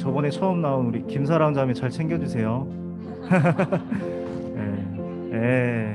저번에 처음 나온 우리 김사랑 자매 잘 챙겨주세요. 예, 예.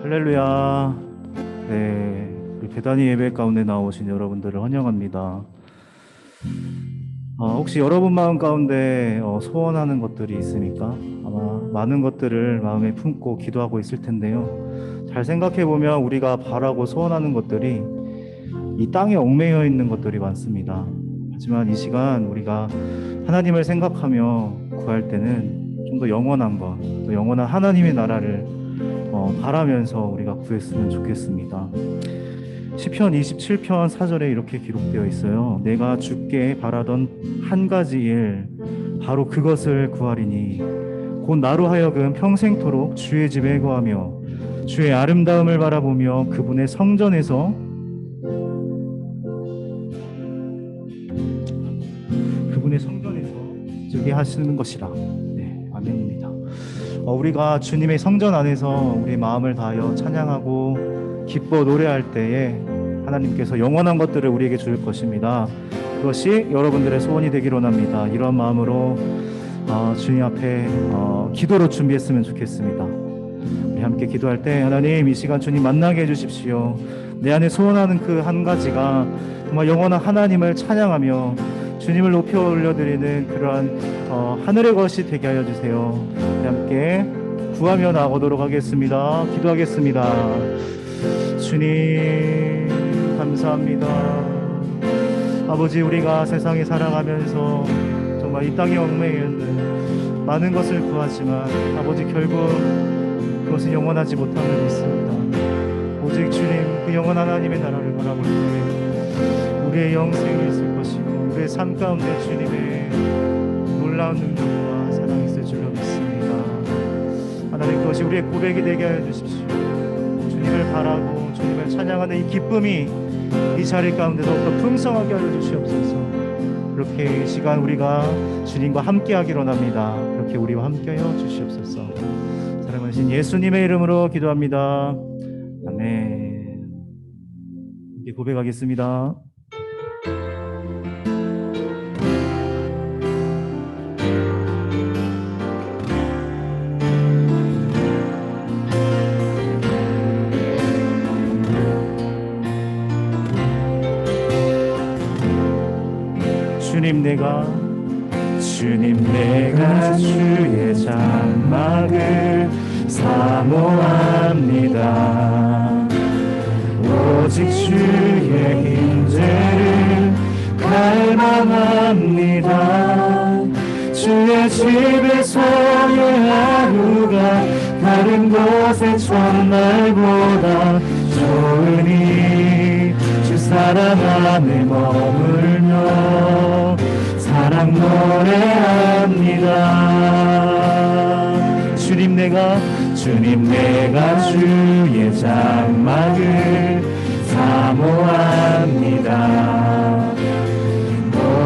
할렐루야. 네, 우리 배단위 예배 가운데 나오신 여러분들을 환영합니다. 혹시 여러분 마음 가운데 소원하는 것들이 있습니까? 아마 많은 것들을 마음에 품고 기도하고 있을 텐데요. 잘 생각해 보면 우리가 바라고 소원하는 것들이 이 땅에 얽매여 있는 것들이 많습니다. 하지만 이 시간 우리가 하나님을 생각하며 구할 때는 좀 더 영원한 것, 또 영원한 하나님의 나라를 바라면서 우리가 구했으면 좋겠습니다. 시편 27편 4절에 이렇게 기록되어 있어요. 내가 주께 바라던 한 가지 일 바로 그것을 구하리니 곧 나로 하여금 평생토록 주의 집에 거하며 주의 아름다움을 바라보며 그분의 성전에서 즐게 하시는 것이라. 네, 아멘입니다. 우리가 주님의 성전 안에서 우리 마음을 다하여 찬양하고 기뻐 노래할 때에 하나님께서 영원한 것들을 우리에게 줄 것입니다. 그것이 여러분들의 소원이 되기를 원합니다. 이런 마음으로 주님 앞에 기도로 준비했으면 좋겠습니다. 우리 함께 기도할 때 하나님 이 시간 주님 만나게 해주십시오. 내 안에 소원하는 그 한 가지가 정말 영원한 하나님을 찬양하며 주님을 높여 올려드리는 그러한 하늘의 것이 되게 하여 주세요. 우리 함께 구하며 나아가도록 하겠습니다. 기도하겠습니다. 주님 감사합니다. 아버지, 우리가 세상에 살아가면서 정말 이 땅에 얽매여 있는 많은 것을 구하지만 아버지 결국 그것은 영원하지 못함을 믿습니다. 오직 주님 그 영원한 하나님의 나라를 바라볼 때 우리의 영생이 있을 것이고 우리의 삶 가운데 주님의 놀라운 능력과 사랑이 있을 줄로 믿습니다. 하나님, 그것이 우리의 고백이 되게 하여 주십시오. 주님을 바라고 주님을 찬양하는 이 기쁨이 이 자리 가운데 더욱더 풍성하게 하여 주시옵소서. 그렇게 이 시간 우리가 주님과 함께 하기를 원합니다. 그렇게 우리와 함께 하여 주시옵소서. 사랑하신 예수님의 이름으로 기도합니다. 아멘. 이제 고백하겠습니다. 주님 내가 주의 장막을 사모합니다. 오직 주의 임재를 갈망합니다. 주의 집에서의 하루가 다른 곳의 첫날보다 좋으니 주 사랑 안에 머물며 사랑 노래합니다. 주님 내가 주의 장막을 사모합니다.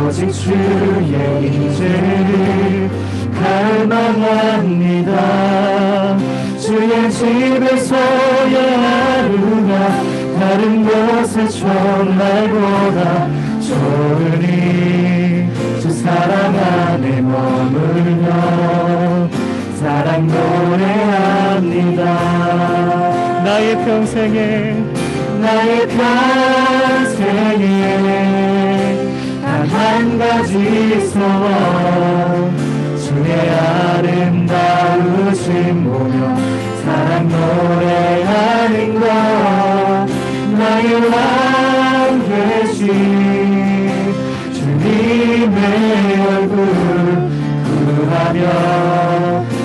오직 주의 임재를 갈망합니다. 주의 집에서의 하루가 다른 곳의 첫날보다 좋으니 주 사랑 안에 머물며 사랑 노래합니다. 나의 평생에 단 한 가지 소원 주의 아름다우심 보며 사랑 노래하는 것 나의 왕 되신 주님의 얼굴 구하며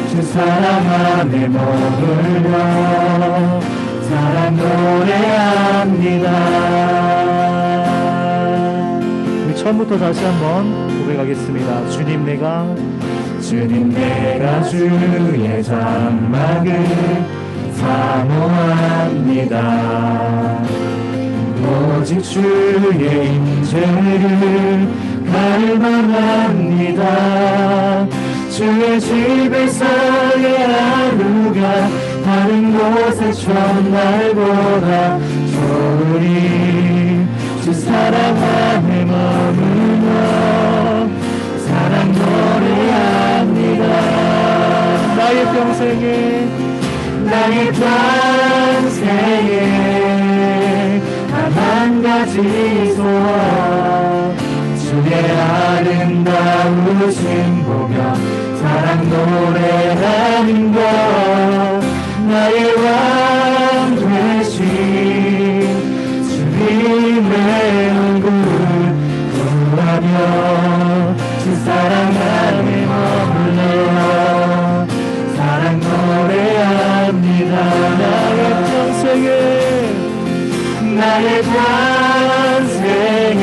주 사랑 안에 머물러 사랑 노래합니다. 우리 처음부터 다시 한번 고백하겠습니다. 주님 내가 주의 장막을 사모합니다. 오직 주의 임재를 갈망합니다. 주의 집에서의 하루가 다른 곳의 첫날보다 좋으니 주 사랑 안에 머물며 사랑 노래합니다. 나의 평생에 단 한 가지 소원 주의 아름다우심 보며 사랑 노래하는 것 나의 왕 되신 주님의 얼굴 구하며 주 사랑 안에 머물러 사랑 노래합니다. 나의 평생에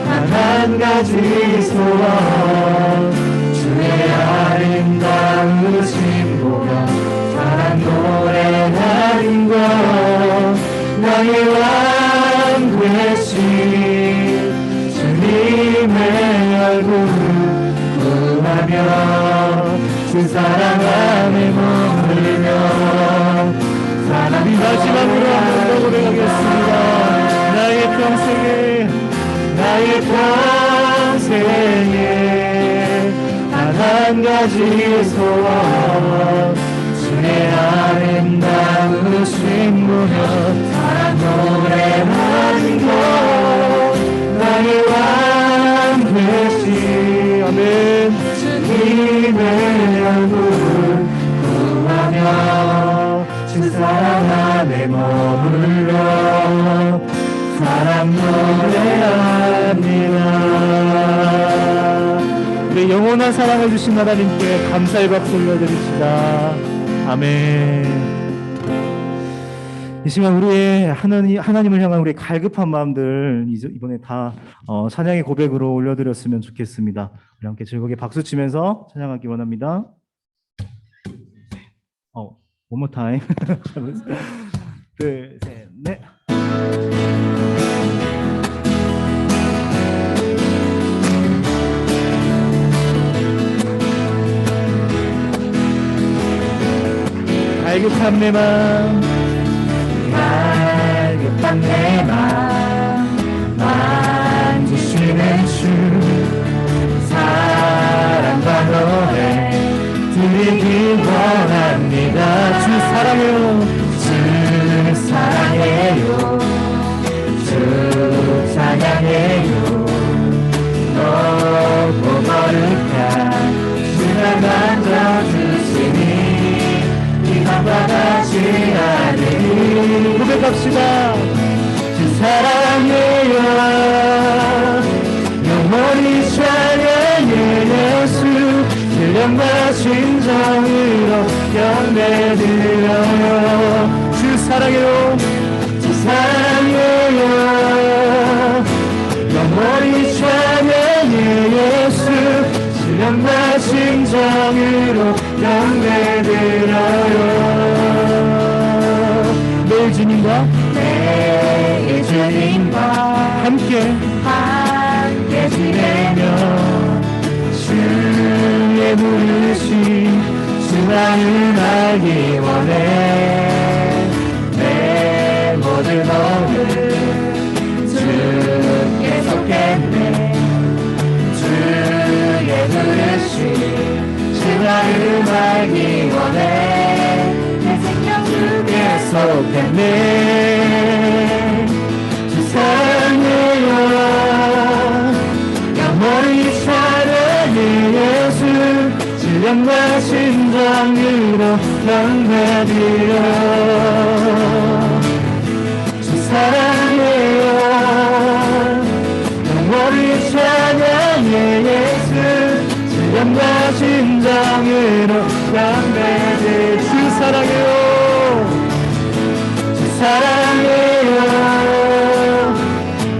단 한 가지 소원 주의 아름다우심 보며 사랑 노래하는 것 나의 왕 되신 주님의 얼굴 구하며 주 사랑 안에 머물며 사랑 마지막으로 한번 더 고백하겠습니다. 나의 평생에 단 한 가지 소원 주의 아름다우심 보며 사랑 노래하는 것 나의 왕 되신 아멘 주님의 얼굴 구하며 주 사랑 안에 머물러 사랑 노래합니다. 우리 영원한 사랑을 주신 하나님께 감사의 박수 올려드립시다. 아멘. 이 시간 우리의 하나님을 향한 우리의 갈급한 마음들 이번에 다 찬양의 고백으로 올려드렸으면 좋겠습니다. 우리 함께 즐겁게 박수 치면서 찬양하기 원합니다. One more time. 둘, 셋, 넷. 갈급한 내 맘, 만지시는 주 사랑과 노래 드리기 원합니다. 주 사랑해요, 주 사랑해요, 주 찬양해요. 높고 거룩한 주를 만져주시니 이밤과 같이 하느니 고백합시다. 주 사랑해요, 영원히 찬양해 예수. 신령과 진정으로 경배드려요. 주 사랑해요, 주 사랑해요, 영원히 찬양해 예수. 신령과 진정으로 경배드려요. 매일 주님과 함께 지내며 주의 부르심 주 안을 알기 원해. 내 몸 약속했네. 주 사랑해요. 영원히 사랑해 예수. 질량과 심장으로 영광드려. 주 사랑해요. 영원히 찬양해 예수. 질량과 심장으로 영광드려. 주 사랑해요. 주 사랑해요.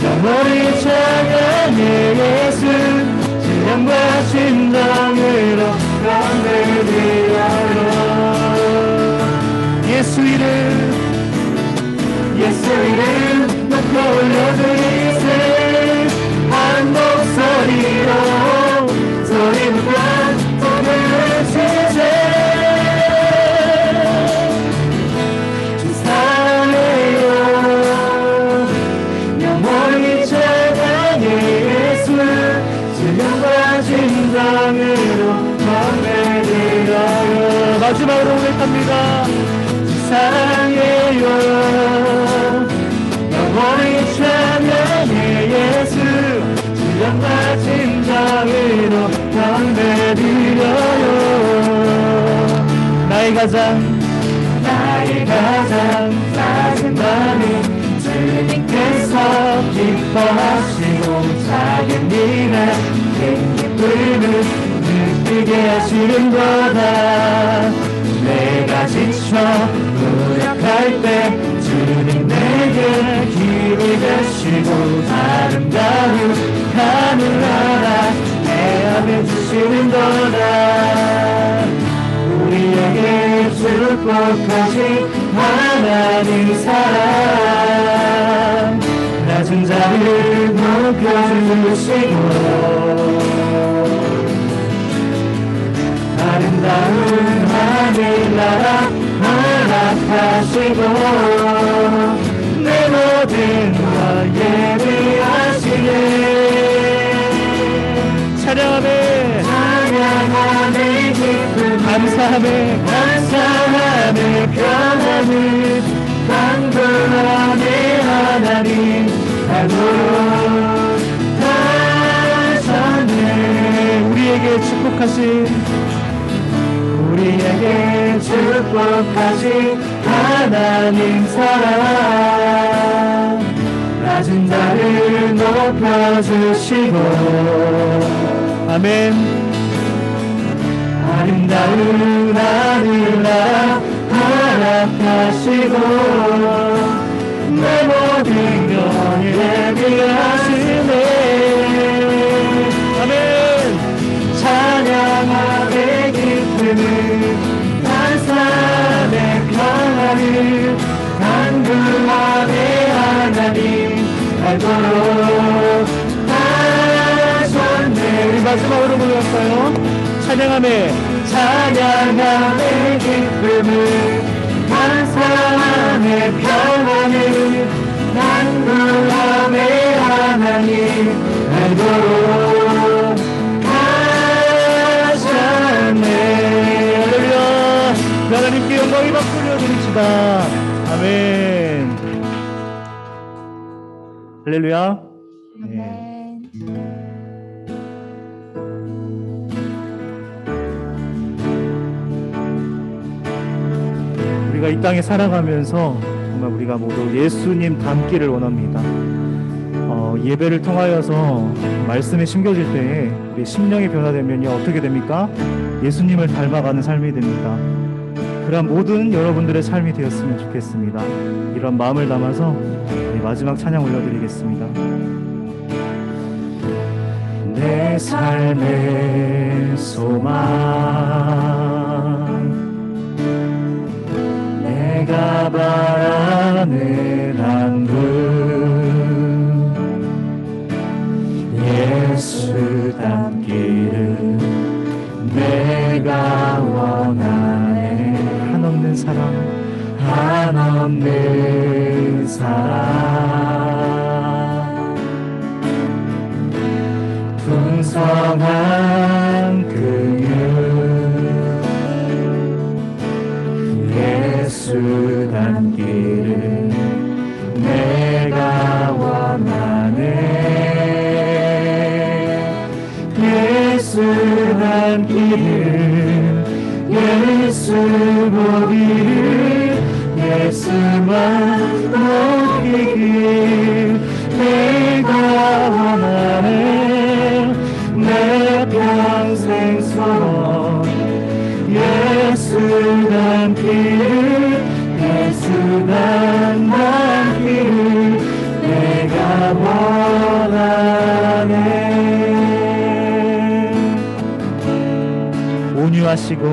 영원히 찬양해 예수. 질량과 심장으로 영광드려요. 예수 이름 높여 올려드리세. 한 목소리로 소리 높여 부르시세. 주 사랑해요. 영원히 찬양해 예수. 질량과 심장으로 영광드려요. 마지막으로 고백합니다. 사랑해요. 영원히 찬양해 예수. 질량과 심장으로 영광드려요. 나의 가장 낮은 마음이 주님께서 기뻐하시고 작은 일에 큰 기쁨을 느끼게 하시는 거다. 내가 지쳐 무력할 때 주님 내게 힘이 되시고 아름다운 하늘나라 내 앞에 주시는 거다. 우리에게 축복하신 하나님 사랑. 낮은 자를 높여주시고 아름다운 하늘나라 허락하시고 내 모든 것 예비하시네. 찬양하며 기쁨 감사하며 평안을 강구하네. 하나님 알고로 하셨네. 우리에게 축복하신 하나님 사랑. 낮은 자를 높여주시고 아멘. 아름다운 하늘나라 허락하시고 내 모든 것 예비하시네. 아멘. 찬양함의 기쁨을 감사함의 평안을 간구함의 하나님 알도록 하셨네. 우리 마지막으로 불렀어요. 찬양함의 기쁨을 감사함의 평안을 간구함의 하나님 알도록 하셨네. 할렐루야. 하나님께 영광이 막 돌려드립시다. 아멘. 할렐루야. 네. 우리가 이 땅에 살아가면서 정말 우리가 모두 예수님 닮기를 원합니다. 예배를 통하여서 말씀이 심겨질 때에 우리 심령이 변화되면요 어떻게 됩니까? 예수님을 닮아가는 삶이 됩니다. 그런 모든 여러분들의 삶이 되었으면 좋겠습니다. 이런 마음을 담아서 마지막 찬양 올려드리겠습니다. 내 삶의 소망 내가 바라는 한 분 예수 닮기를 내가 원하네. 한없는 사랑 한없는 사랑 풍성한 긍휼 예수 닮기를 내가 원하네. 예수 닮기를 예수 보기를 예수만 높이길 내가 원하네. 내 평생 소원 예수 닮기를 예수 닮기를 내가 원하네. 온유하시고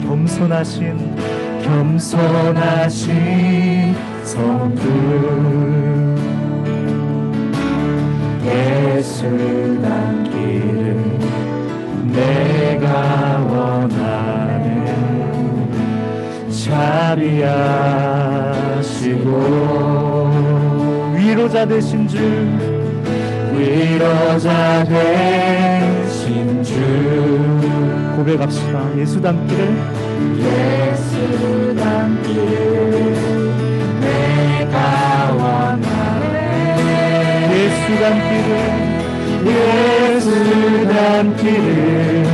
겸손하신 성품 예수 닮기를 내가 원하네. 자비하시고 위로자 되신 주 위로자 되신 주 고백합시다. 예수 닮기를 예수 닮기를 내가 원하네. 예수 닮기를 예수 닮기를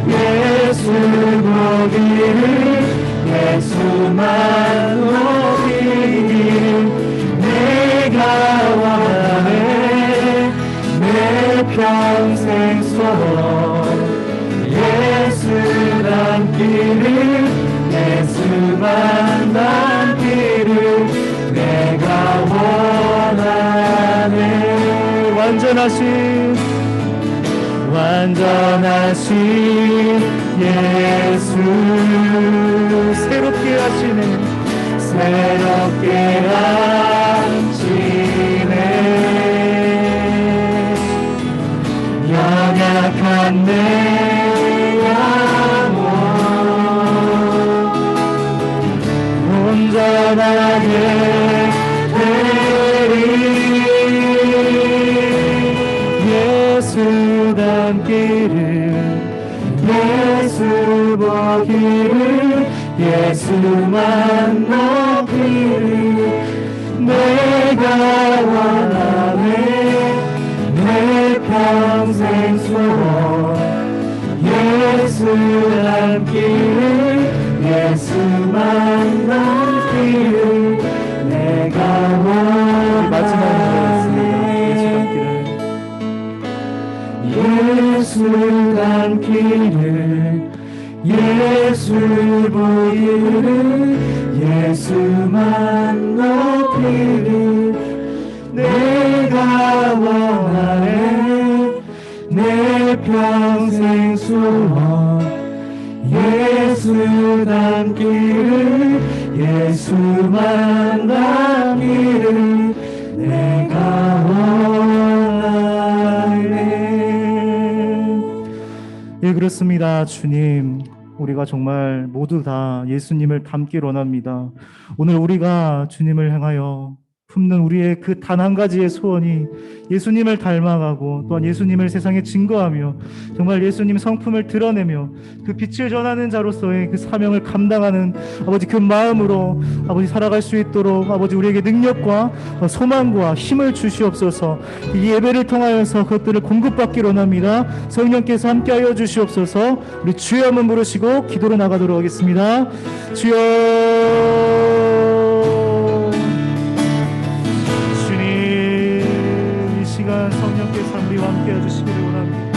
예수 보기를 예수만 높이길 내가 원하네. 내 평생 소원 예수 닮기를 예수만 닮기를 내가 원하네. 완전하신 예수 새롭게 하시네. 새롭게 하시네. 연약한 내 영혼 온전하게 되리. 예수 닮기를 예수 보기를 예수만 높이를 내가 원하네. 내 평생 소원 예수 닮기를 예수만 닮기를 내가 원하네. 마지막으로 예수 닮기를 예수 보기를 예수만 높이를 내가 원하네. 내 평생 소원 예수 닮기를 예수만 닮기를 내가 원하네. 예, 그렇습니다. 주님, 우리가 정말 모두 다 예수님을 닮길 원합니다. 오늘 우리가 주님을 향하여 품는 우리의 그 단 한 가지의 소원이 예수님을 닮아가고 또한 예수님을 세상에 증거하며 정말 예수님 성품을 드러내며 그 빛을 전하는 자로서의 그 사명을 감당하는 아버지 그 마음으로 아버지 살아갈 수 있도록 아버지 우리에게 능력과 소망과 힘을 주시옵소서. 이 예배를 통하여서 그것들을 공급받기를 원합니다. 성령께서 함께하여 주시옵소서. 우리 주여 한번 부르시고 기도로 나가도록 하겠습니다. 주여, 성령께서 우리와 함께 해주시기를 원합니다.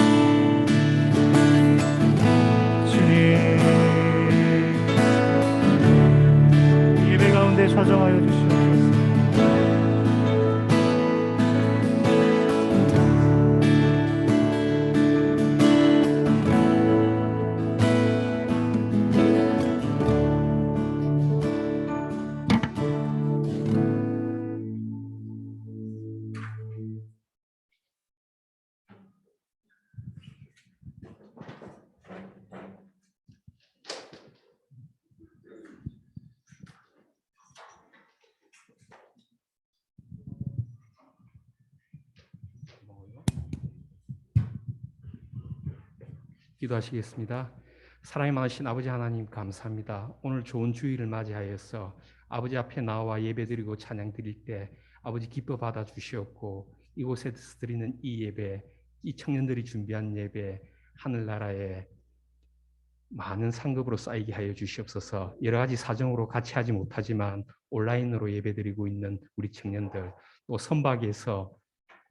주님, 예배 가운데 좌정하여 주시옵소서. 기도하시겠습니다. 사랑이 많으신 아버지 하나님 감사합니다. 오늘 좋은 주일을 맞이하여서 아버지 앞에 나와 예배드리고 찬양 드릴 때 아버지 기뻐 받아 주시옵고 이곳에서 드리는 이 예배, 이 청년들이 준비한 예배 하늘나라에 많은 상급으로 쌓이게 하여 주시옵소서. 여러 가지 사정으로 같이 하지 못하지만 온라인으로 예배드리고 있는 우리 청년들, 또 선박에서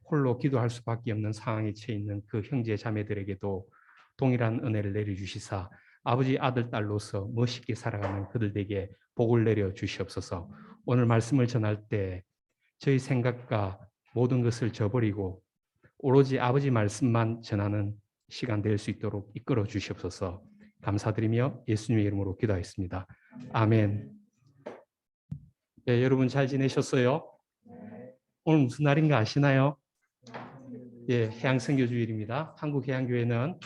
홀로 기도할 수밖에 없는 상황에 처해 있는 그 형제 자매들에게도 동일한 은혜를 내려주시사 아버지 아들 딸로서 멋있게 살아가는 그들에게 복을 내려 주시옵소서. 오늘 말씀을 전할 때 저희 생각과 모든 것을 저버리고 오로지 아버지 말씀만 전하는 시간 될 수 있도록 이끌어 주시옵소서. 감사드리며 예수님의 이름으로 기도하겠습니다. 아멘. 네, 여러분 잘 지내셨어요? 오늘 무슨 날인가 아시나요? 예, 해양선교주일입니다. 한국해양교회는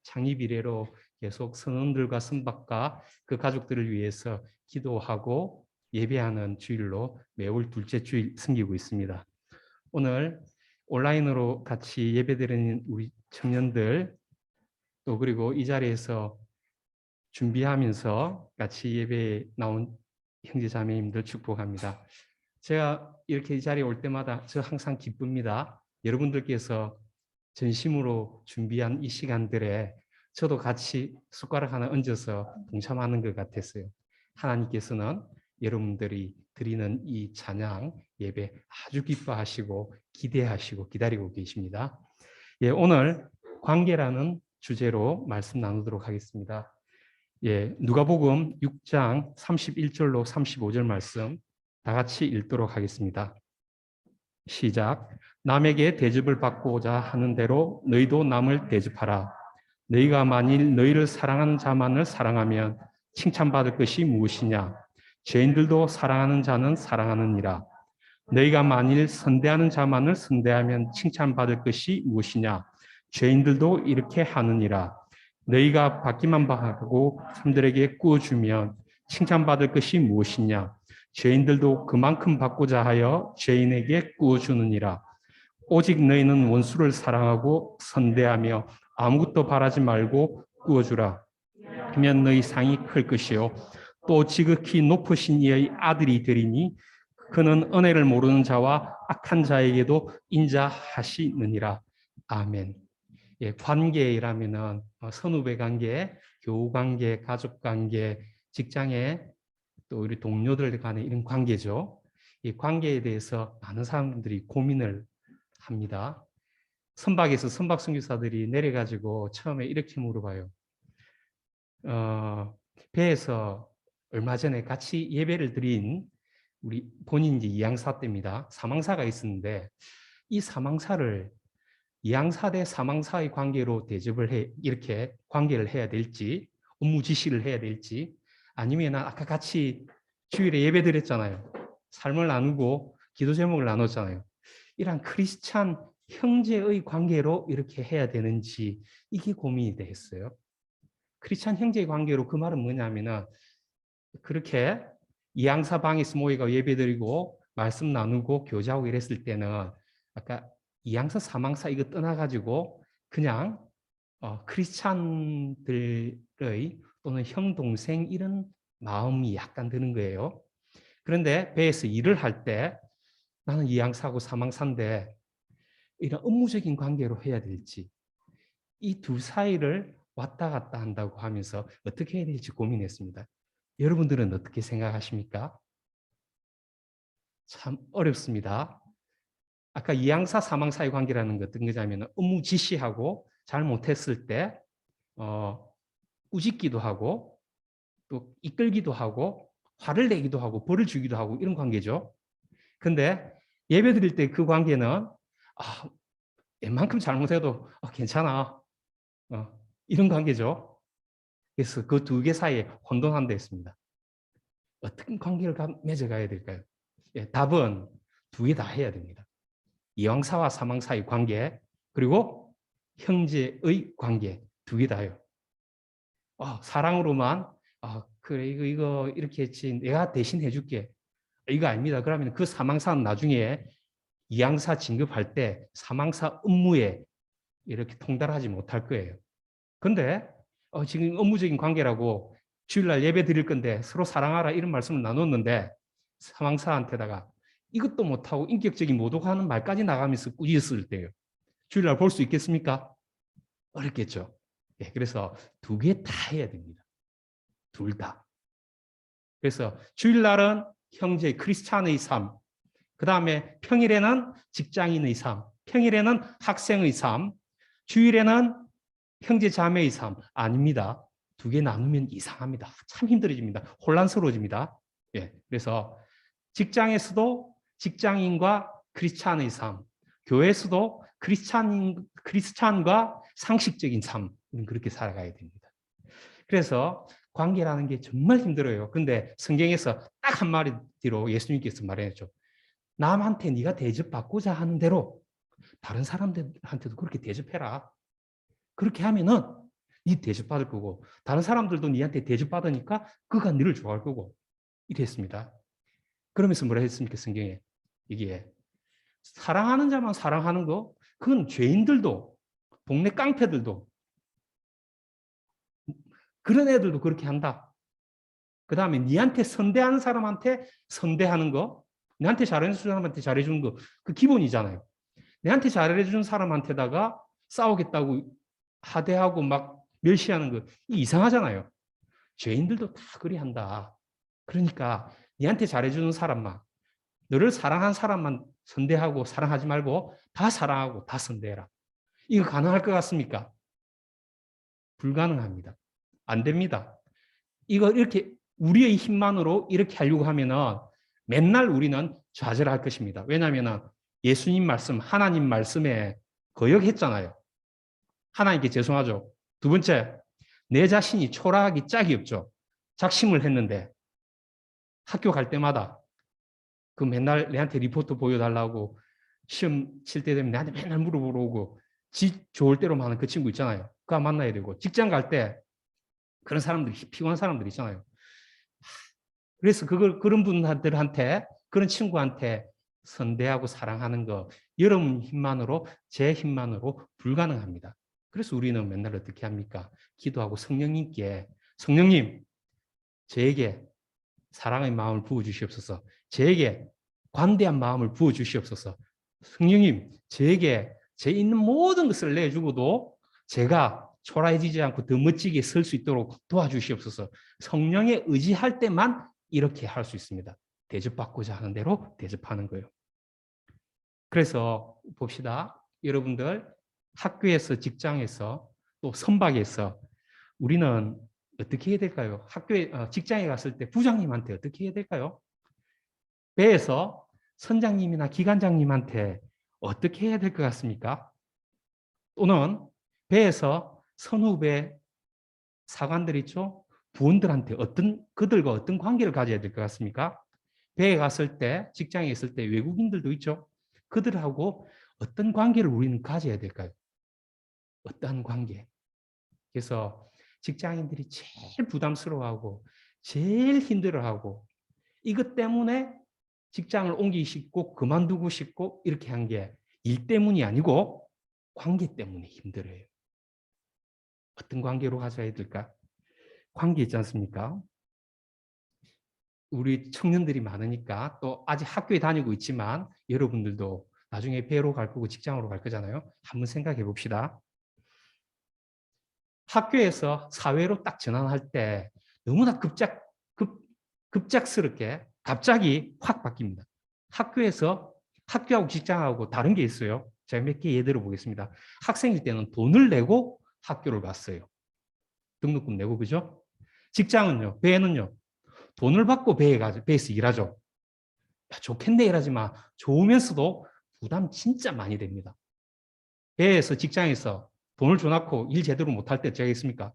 창립 이래로 계속 선원들과 선박과 그 가족들을 위해서 기도하고 예배하는 주일로 매월 둘째 주일 섬기고 있습니다. 오늘 온라인으로 같이 예배드리는 우리 청년들 또 그리고 이 자리에서 준비하면서 같이 예배에 나온 형제 자매님들 축복합니다. 제가 이렇게 이 자리에 올 때마다 저 항상 기쁩니다. 여러분들께서 전심으로 준비한 이 시간들에 저도 같이 숟가락 하나 얹어서 동참하는 것 같았어요. 하나님께서는 여러분들이 드리는 이 찬양 예배 아주 기뻐하시고 기대하시고 기다리고 계십니다. 예, 오늘 관계라는 주제로 말씀 나누도록 하겠습니다. 예, 누가복음 6장 31절로 35절 말씀 다 같이 읽도록 하겠습니다. 시작. 남에게 대접을 받고자 하는 대로 너희도 남을 대접하라. 너희가 만일 너희를 사랑하는 자만을 사랑하면 칭찬받을 것이 무엇이냐? 죄인들도 사랑하는 자는 사랑하느니라. 너희가 만일 선대하는 자만을 선대하면 칭찬받을 것이 무엇이냐? 죄인들도 이렇게 하느니라. 너희가 받기만 바라고 사람들에게 꾸어주면 칭찬받을 것이 무엇이냐? 죄인들도 그만큼 받고자 하여 죄인에게 꾸어주느니라. 오직 너희는 원수를 사랑하고 선대하며 아무것도 바라지 말고 꾸어주라. 그러면 너희 상이 클 것이요 또 지극히 높으신 이의 아들이 되리니 그는 은혜를 모르는 자와 악한 자에게도 인자하시느니라. 아멘. 예, 관계라면은 선후배 관계, 교우 관계, 가족 관계, 직장에 또 우리 동료들 간의 이런 관계죠. 이 관계에 대해서 많은 사람들이 고민을 합니다. 선박에서 선박 선교사들이 내려가지고 처음에 이렇게 물어봐요. 배에서 얼마 전에 같이 예배를 드린 우리 본인 이제 이양사 때입니다. 사망사가 있었는데 이 사망사를 이양사 대 사망사의 관계로 대접을 해 이렇게 관계를 해야 될지 업무 지시를 해야 될지 아니면 아까 같이 주일에 예배 드렸잖아요. 삶을 나누고 기도 제목을 나눴잖아요. 이런 크리스찬 형제의 관계로 이렇게 해야 되는지 이게 고민이 됐어요. 크리스찬 형제의 관계로 그 말은 뭐냐면은 그렇게 이양사 방에서 모이가 예배드리고 말씀 나누고 교제하고 이랬을 때는 아까 이양사 사망사 이거 떠나가지고 그냥 크리스찬들의 또는 형 동생 이런 마음이 약간 드는 거예요. 그런데 배에서 일을 할 때 나는 이양사고 사망사인데 이런 업무적인 관계로 해야 될지 이 두 사이를 왔다 갔다 한다고 하면서 어떻게 해야 될지 고민했습니다. 여러분들은 어떻게 생각하십니까? 참 어렵습니다. 아까 이양사 사망사의 관계라는 게 어떤 거냐면 업무 지시하고 잘못했을 때 꾸짖기도 하고 또 이끌기도 하고 화를 내기도 하고 벌을 주기도 하고 이런 관계죠. 근데 예배 드릴 때 그 관계는 웬만큼 잘못해도 괜찮아. 이런 관계죠. 그래서 그 두 개 사이에 혼돈한다 했습니다. 어떤 관계를 맺어가야 될까요? 예, 답은 두 개 다 해야 됩니다. 이왕사와 사망사의 관계 그리고 형제의 관계 두 개 다요. 사랑으로만 그래 이거 이렇게 했지 내가 대신 해줄게 이거 아닙니다. 그러면 그 사망사는 나중에 이양사 진급할 때 사망사 업무에 이렇게 통달하지 못할 거예요. 근데 지금 업무적인 관계라고 주일날 예배 드릴 건데 서로 사랑하라 이런 말씀을 나눴는데 상황사한테다가 이것도 못하고 인격적인 모독하는 말까지 나가면서 꾸짖었을 때요. 주일날 볼 수 있겠습니까? 어렵겠죠. 예, 그래서 두 개 다 해야 됩니다. 둘 다. 그래서 주일날은 형제 크리스찬의 삶, 그 다음에 평일에는 직장인의 삶, 평일에는 학생의 삶, 주일에는 형제 자매의 삶. 아닙니다. 두 개 나누면 이상합니다. 참 힘들어집니다. 혼란스러워집니다. 예, 그래서 직장에서도 직장인과 크리스찬의 삶, 교회에서도 크리스찬과 상식적인 삶, 우리는 그렇게 살아가야 됩니다. 그래서 관계라는 게 정말 힘들어요. 근데 성경에서 딱 한마디로 예수님께서 말해줬죠. 남한테 네가 대접받고자 하는 대로 다른 사람들한테도 그렇게 대접해라. 그렇게 하면은 네 대접받을 거고 다른 사람들도 네한테 대접받으니까 그가 너를 좋아할 거고 이랬습니다. 그러면서 뭐라 했습니까? 성경에 이게 사랑하는 자만 사랑하는 거 그건 죄인들도 동네 깡패들도 그런 애들도 그렇게 한다. 그 다음에 니한테 선대하는 사람한테 선대하는 거, 내한테 잘해주는 사람한테 잘해주는 거, 그 기본이잖아요. 내한테 잘해주는 사람한테다가 싸우겠다고 하대하고 막 멸시하는 거, 이상하잖아요. 죄인들도 다 그리 한다. 그러니까 니한테 잘해주는 사람만, 너를 사랑한 사람만 선대하고 사랑하지 말고 다 사랑하고 다 선대해라. 이거 가능할 것 같습니까? 불가능합니다. 안 됩니다. 이거 이렇게 우리의 힘만으로 이렇게 하려고 하면은 맨날 우리는 좌절할 것입니다. 왜냐하면 예수님 말씀, 하나님 말씀에 거역했잖아요. 하나님께 죄송하죠. 두 번째, 내 자신이 초라하기 짝이 없죠. 작심을 했는데 학교 갈 때마다 그 맨날 내한테 리포트 보여달라고 시험 칠 때 되면 내한테 맨날 물어보러 오고 지 좋을 대로만 하는 그 친구 있잖아요. 그거 만나야 되고 직장 갈 때 그런 사람들이 피곤한 사람들 있잖아요. 그래서 그런 분들한테 그런 친구한테 선대하고 사랑하는 거 여러분 힘만으로 제 힘만으로 불가능합니다. 그래서 우리는 맨날 어떻게 합니까? 기도하고 성령님께 성령님 저에게 사랑의 마음을 부어주시옵소서. 저에게 관대한 마음을 부어주시옵소서. 성령님 저에게 제 있는 모든 것을 내주고도 제가 초라해지지 않고 더 멋지게 설 수 있도록 도와주시옵소서. 성령에 의지할 때만 이렇게 할 수 있습니다. 대접받고자 하는 대로 대접하는 거예요. 그래서 봅시다. 여러분들 학교에서 직장에서 또 선박에서 우리는 어떻게 해야 될까요? 학교에 직장에 갔을 때 부장님한테 어떻게 해야 될까요? 배에서 선장님이나 기관장님한테 어떻게 해야 될 것 같습니까? 또는 배에서 선후배 사관들 있죠? 부원들한테 그들과 어떤 관계를 가져야 될 것 같습니까? 배에 갔을 때, 직장에 있을 때 외국인들도 있죠? 그들하고 어떤 관계를 우리는 가져야 될까요? 어떠한 관계? 그래서 직장인들이 제일 부담스러워하고 제일 힘들어하고 이것 때문에 직장을 옮기기 쉽고 그만두고 싶고 이렇게 한 게 일 때문이 아니고 관계 때문에 힘들어요. 어떤 관계로 가져야 될까? 관계 있지 않습니까? 우리 청년들이 많으니까 또 아직 학교에 다니고 있지만 여러분들도 나중에 배로 갈 거고 직장으로 갈 거잖아요. 한번 생각해 봅시다. 학교에서 사회로 딱 전환할 때 너무나 급작스럽게 갑자기 확 바뀝니다. 학교하고 직장하고 다른 게 있어요. 제가 몇 개 예를 들어 보겠습니다. 학생일 때는 돈을 내고 학교를 갔어요. 등록금 내고, 그죠? 직장은요, 배는요, 돈을 받고 배에서 일하죠. 야, 좋겠네 일하지만 좋으면서도 부담 진짜 많이 됩니다. 배에서 직장에서 돈을 줘놓고 일 제대로 못할 때 제가 있습니까?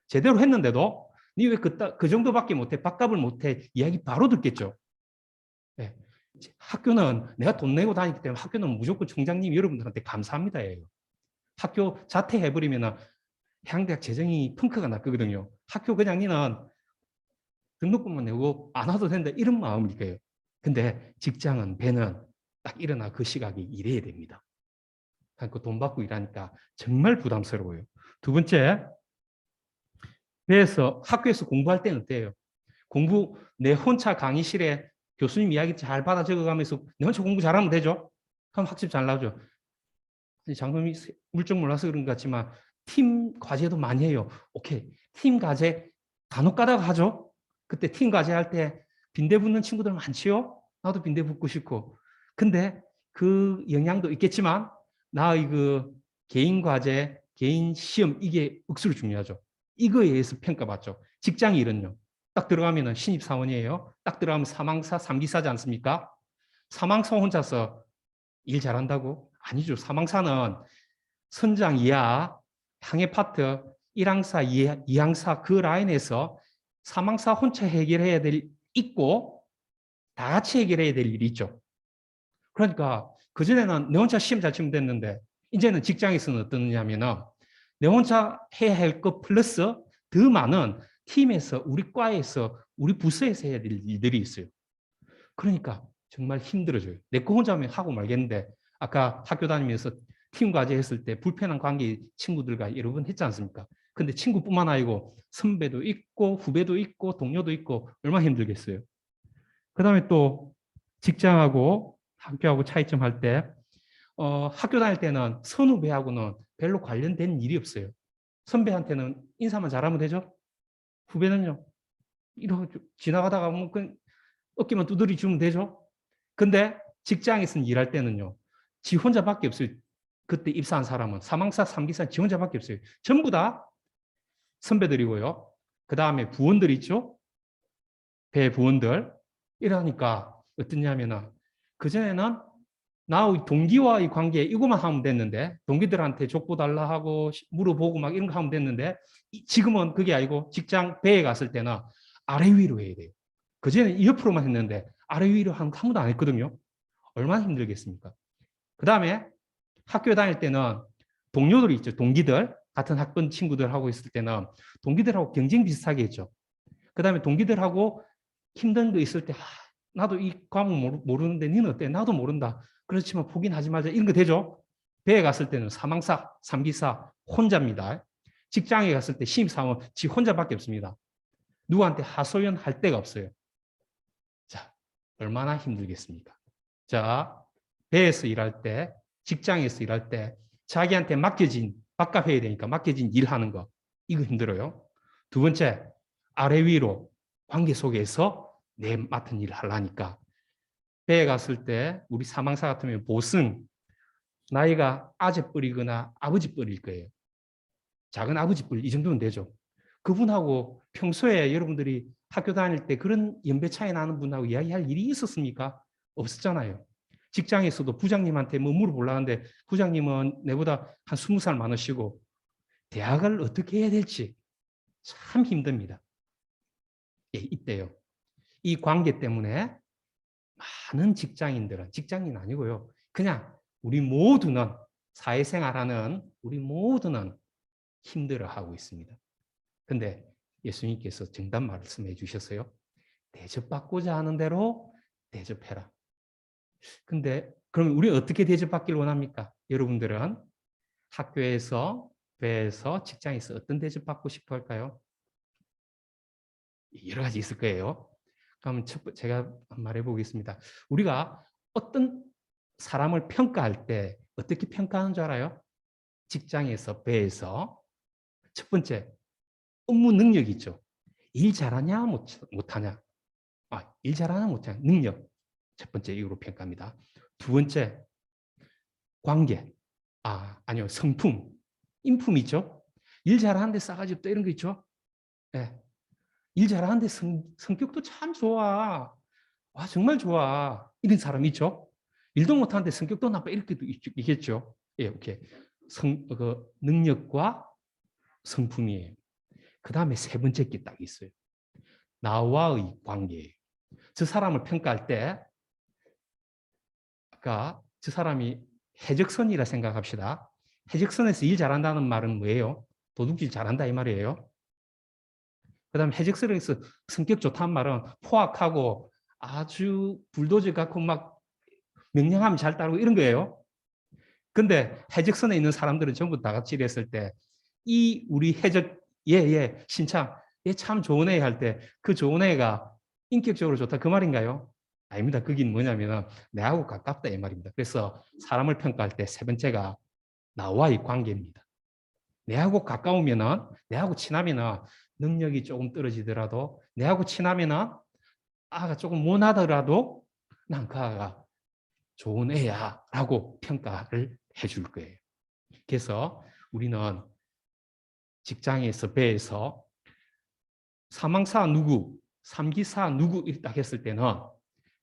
제대로 했는데도 니 왜 그 정도밖에 못해? 밥값을 못해? 이야기 바로 듣겠죠. 네. 학교는 내가 돈 내고 다니기 때문에 학교는 무조건 총장님 여러분들한테 감사합니다. 예요. 학교 자퇴해버리면 해양대학 재정이 펑크가 났거든요. 학교 그냥 니는 등록금만 내고 안 와도 된다 이런 마음일 거예요. 근데 직장은 배는 딱 일어나 그 시각에 일해야 됩니다. 그돈 받고 일하니까 정말 부담스러워요. 두 번째, 배에서 학교에서 공부할 때는 어때요? 공부 내 혼자 강의실에 교수님 이야기 잘 받아 적어가면서 내 혼자 공부 잘하면 되죠? 그럼 학습 잘 나오죠. 장놈이 물정 몰라서 그런 것 같지만 팀 과제도 많이 해요. 오케이. 팀 과제 간혹 가다가 하죠. 그때 팀 과제 할 때 빈대 붙는 친구들 많지요? 나도 빈대 붙고 싶고. 근데 그 영향도 있겠지만 나의 그 개인 과제, 개인 시험 이게 억수로 중요하죠. 이거에 의해서 평가받죠. 직장 일은요. 딱 들어가면은 신입사원이에요. 딱 들어가면 사망사, 삼기사지 않습니까? 사망사 혼자서 일 잘한다고? 아니죠. 사망사는 선장 이하, 항해 파트, 1항사, 2항사 그 라인에서 사망사 혼자 해결해야 될 있고 다 같이 해결해야 될 일이 있죠. 그러니까 그전에는 내 혼자 시험 잘 치면 됐는데 이제는 직장에서는 어떠냐면은 내 혼자 해야 할 것 플러스 더 많은 팀에서 우리 과에서 우리 부서에서 해야 될 일들이 있어요. 그러니까 정말 힘들어져요. 내 거 혼자 하면 하고 말겠는데 아까 학교 다니면서 팀 과제 했을 때 불편한 관계 친구들과 여러 번 했지 않습니까? 근데 친구뿐만 아니고 선배도 있고 후배도 있고 동료도 있고 얼마나 힘들겠어요. 그다음에 또 직장하고 학교하고 차이점 할 때 학교 다닐 때는 선후배하고는 별로 관련된 일이 없어요. 선배한테는 인사만 잘하면 되죠. 후배는요. 이러고 지나가다가 뭐 어깨만 두드리 주면 되죠. 근데 직장에서는 일할 때는요. 지 혼자밖에 없어요. 그때 입사한 사람은 사망사, 삼기사 지 혼자밖에 없어요. 전부 다 선배들이고요. 그 다음에 부원들 있죠. 배 부원들. 이러니까 어떠냐면은 그전에는 나의 동기와의 관계 이거만 하면 됐는데 동기들한테 족보 달라 하고 물어보고 막 이런 거 하면 됐는데 지금은 그게 아니고 직장 배에 갔을 때는 아래 위로 해야 돼요. 그전에는 옆으로만 했는데 아래 위로 한 번도 안 했거든요. 얼마나 힘들겠습니까? 그 다음에 학교 다닐 때는 동료들이 있죠. 동기들 같은 학번 친구들 하고 있을 때는 동기들하고 경쟁 비슷하게 했죠. 그 다음에 동기들하고 힘든 거 있을 때 나도 이 과목 모르는데 니는 어때? 나도 모른다. 그렇지만 포기는 하지 말자. 이런 거 되죠? 배에 갔을 때는 사망사, 삼기사 혼자입니다. 직장에 갔을 때 신입사원 지 혼자밖에 없습니다. 누구한테 하소연할 데가 없어요. 자, 얼마나 힘들겠습니까? 자, 배에서 일할 때, 직장에서 일할 때 자기한테 맡겨진, 바깥 해야 되니까 맡겨진 일하는 거 이거 힘들어요. 두 번째, 아래 위로 관계 속에서 내 맡은 일을 하려니까 배에 갔을 때 우리 사망사 같으면 보승 나이가 아재뻘이거나 아버지뻘일 거예요. 작은 아버지뻘 이 정도면 되죠. 그분하고 평소에 여러분들이 학교 다닐 때 그런 연배 차이 나는 분하고 이야기할 일이 있었습니까? 없었잖아요. 직장에서도 부장님한테 뭐 물어보려는데 부장님은 내보다 한 20살 많으시고 대학을 어떻게 해야 될지 참 힘듭니다. 예, 이때요. 이 관계 때문에 많은 직장인들은 직장인 아니고요. 그냥 우리 모두는 사회생활하는 우리 모두는 힘들어하고 있습니다. 근데 예수님께서 정답 말씀해 주셨어요. 대접받고자 하는 대로 대접해라. 근데 그럼 우리 어떻게 대접받기를 원합니까? 여러분들은 학교에서, 배에서, 직장에서 어떤 대접받고 싶어 할까요? 여러 가지 있을 거예요. 그럼 제가 말해 보겠습니다. 우리가 어떤 사람을 평가할 때 어떻게 평가하는 줄 알아요? 직장에서, 배에서. 첫 번째, 업무 능력 있죠. 일 잘하냐, 못하냐. 일 잘하냐, 못하냐. 능력. 첫 번째 이유로 평가합니다. 두 번째, 관계. 아니요, 성품. 인품 있죠. 일 잘하는데 싸가지 없다 이런 거 있죠. 네. 일 잘하는데 성격도 참 좋아. 와, 정말 좋아. 이런 사람 있죠. 일도 못하는데 성격도 나빠 이렇게도 있겠죠. 예, 오케이. 능력과 성품이에요. 그 다음에 세 번째 게 딱 있어요. 나와의 관계예요. 저 사람을 평가할 때, 아까 저 사람이 해적선이라 생각합시다. 해적선에서 일 잘한다는 말은 뭐예요? 도둑질 잘한다 이 말이에요. 그 다음에 해적선에서 성격 좋다는 말은 포악하고 아주 불도저 같고 막 명령하면 잘 따르고 이런 거예요. 근데 해적선에 있는 사람들은 전부 다 같이 일했을 때 이 우리 해적 얘 신참 얘 참 좋은 애 할 때 그 좋은 애가 인격적으로 좋다 그 말인가요? 아닙니다. 그긴 뭐냐면은 내하고 가깝다 이 말입니다. 그래서 사람을 평가할 때 세 번째가 나와의 관계입니다. 내하고 가까우면은 내하고 친하면은 능력이 조금 떨어지더라도 내하고 친하면은 아가 조금 못하더라도 난 그 아가 좋은 애야라고 평가를 해줄 거예요. 그래서 우리는 직장에서 배에서 사망사 누구, 삼기사 누구 이렇게 했을 때는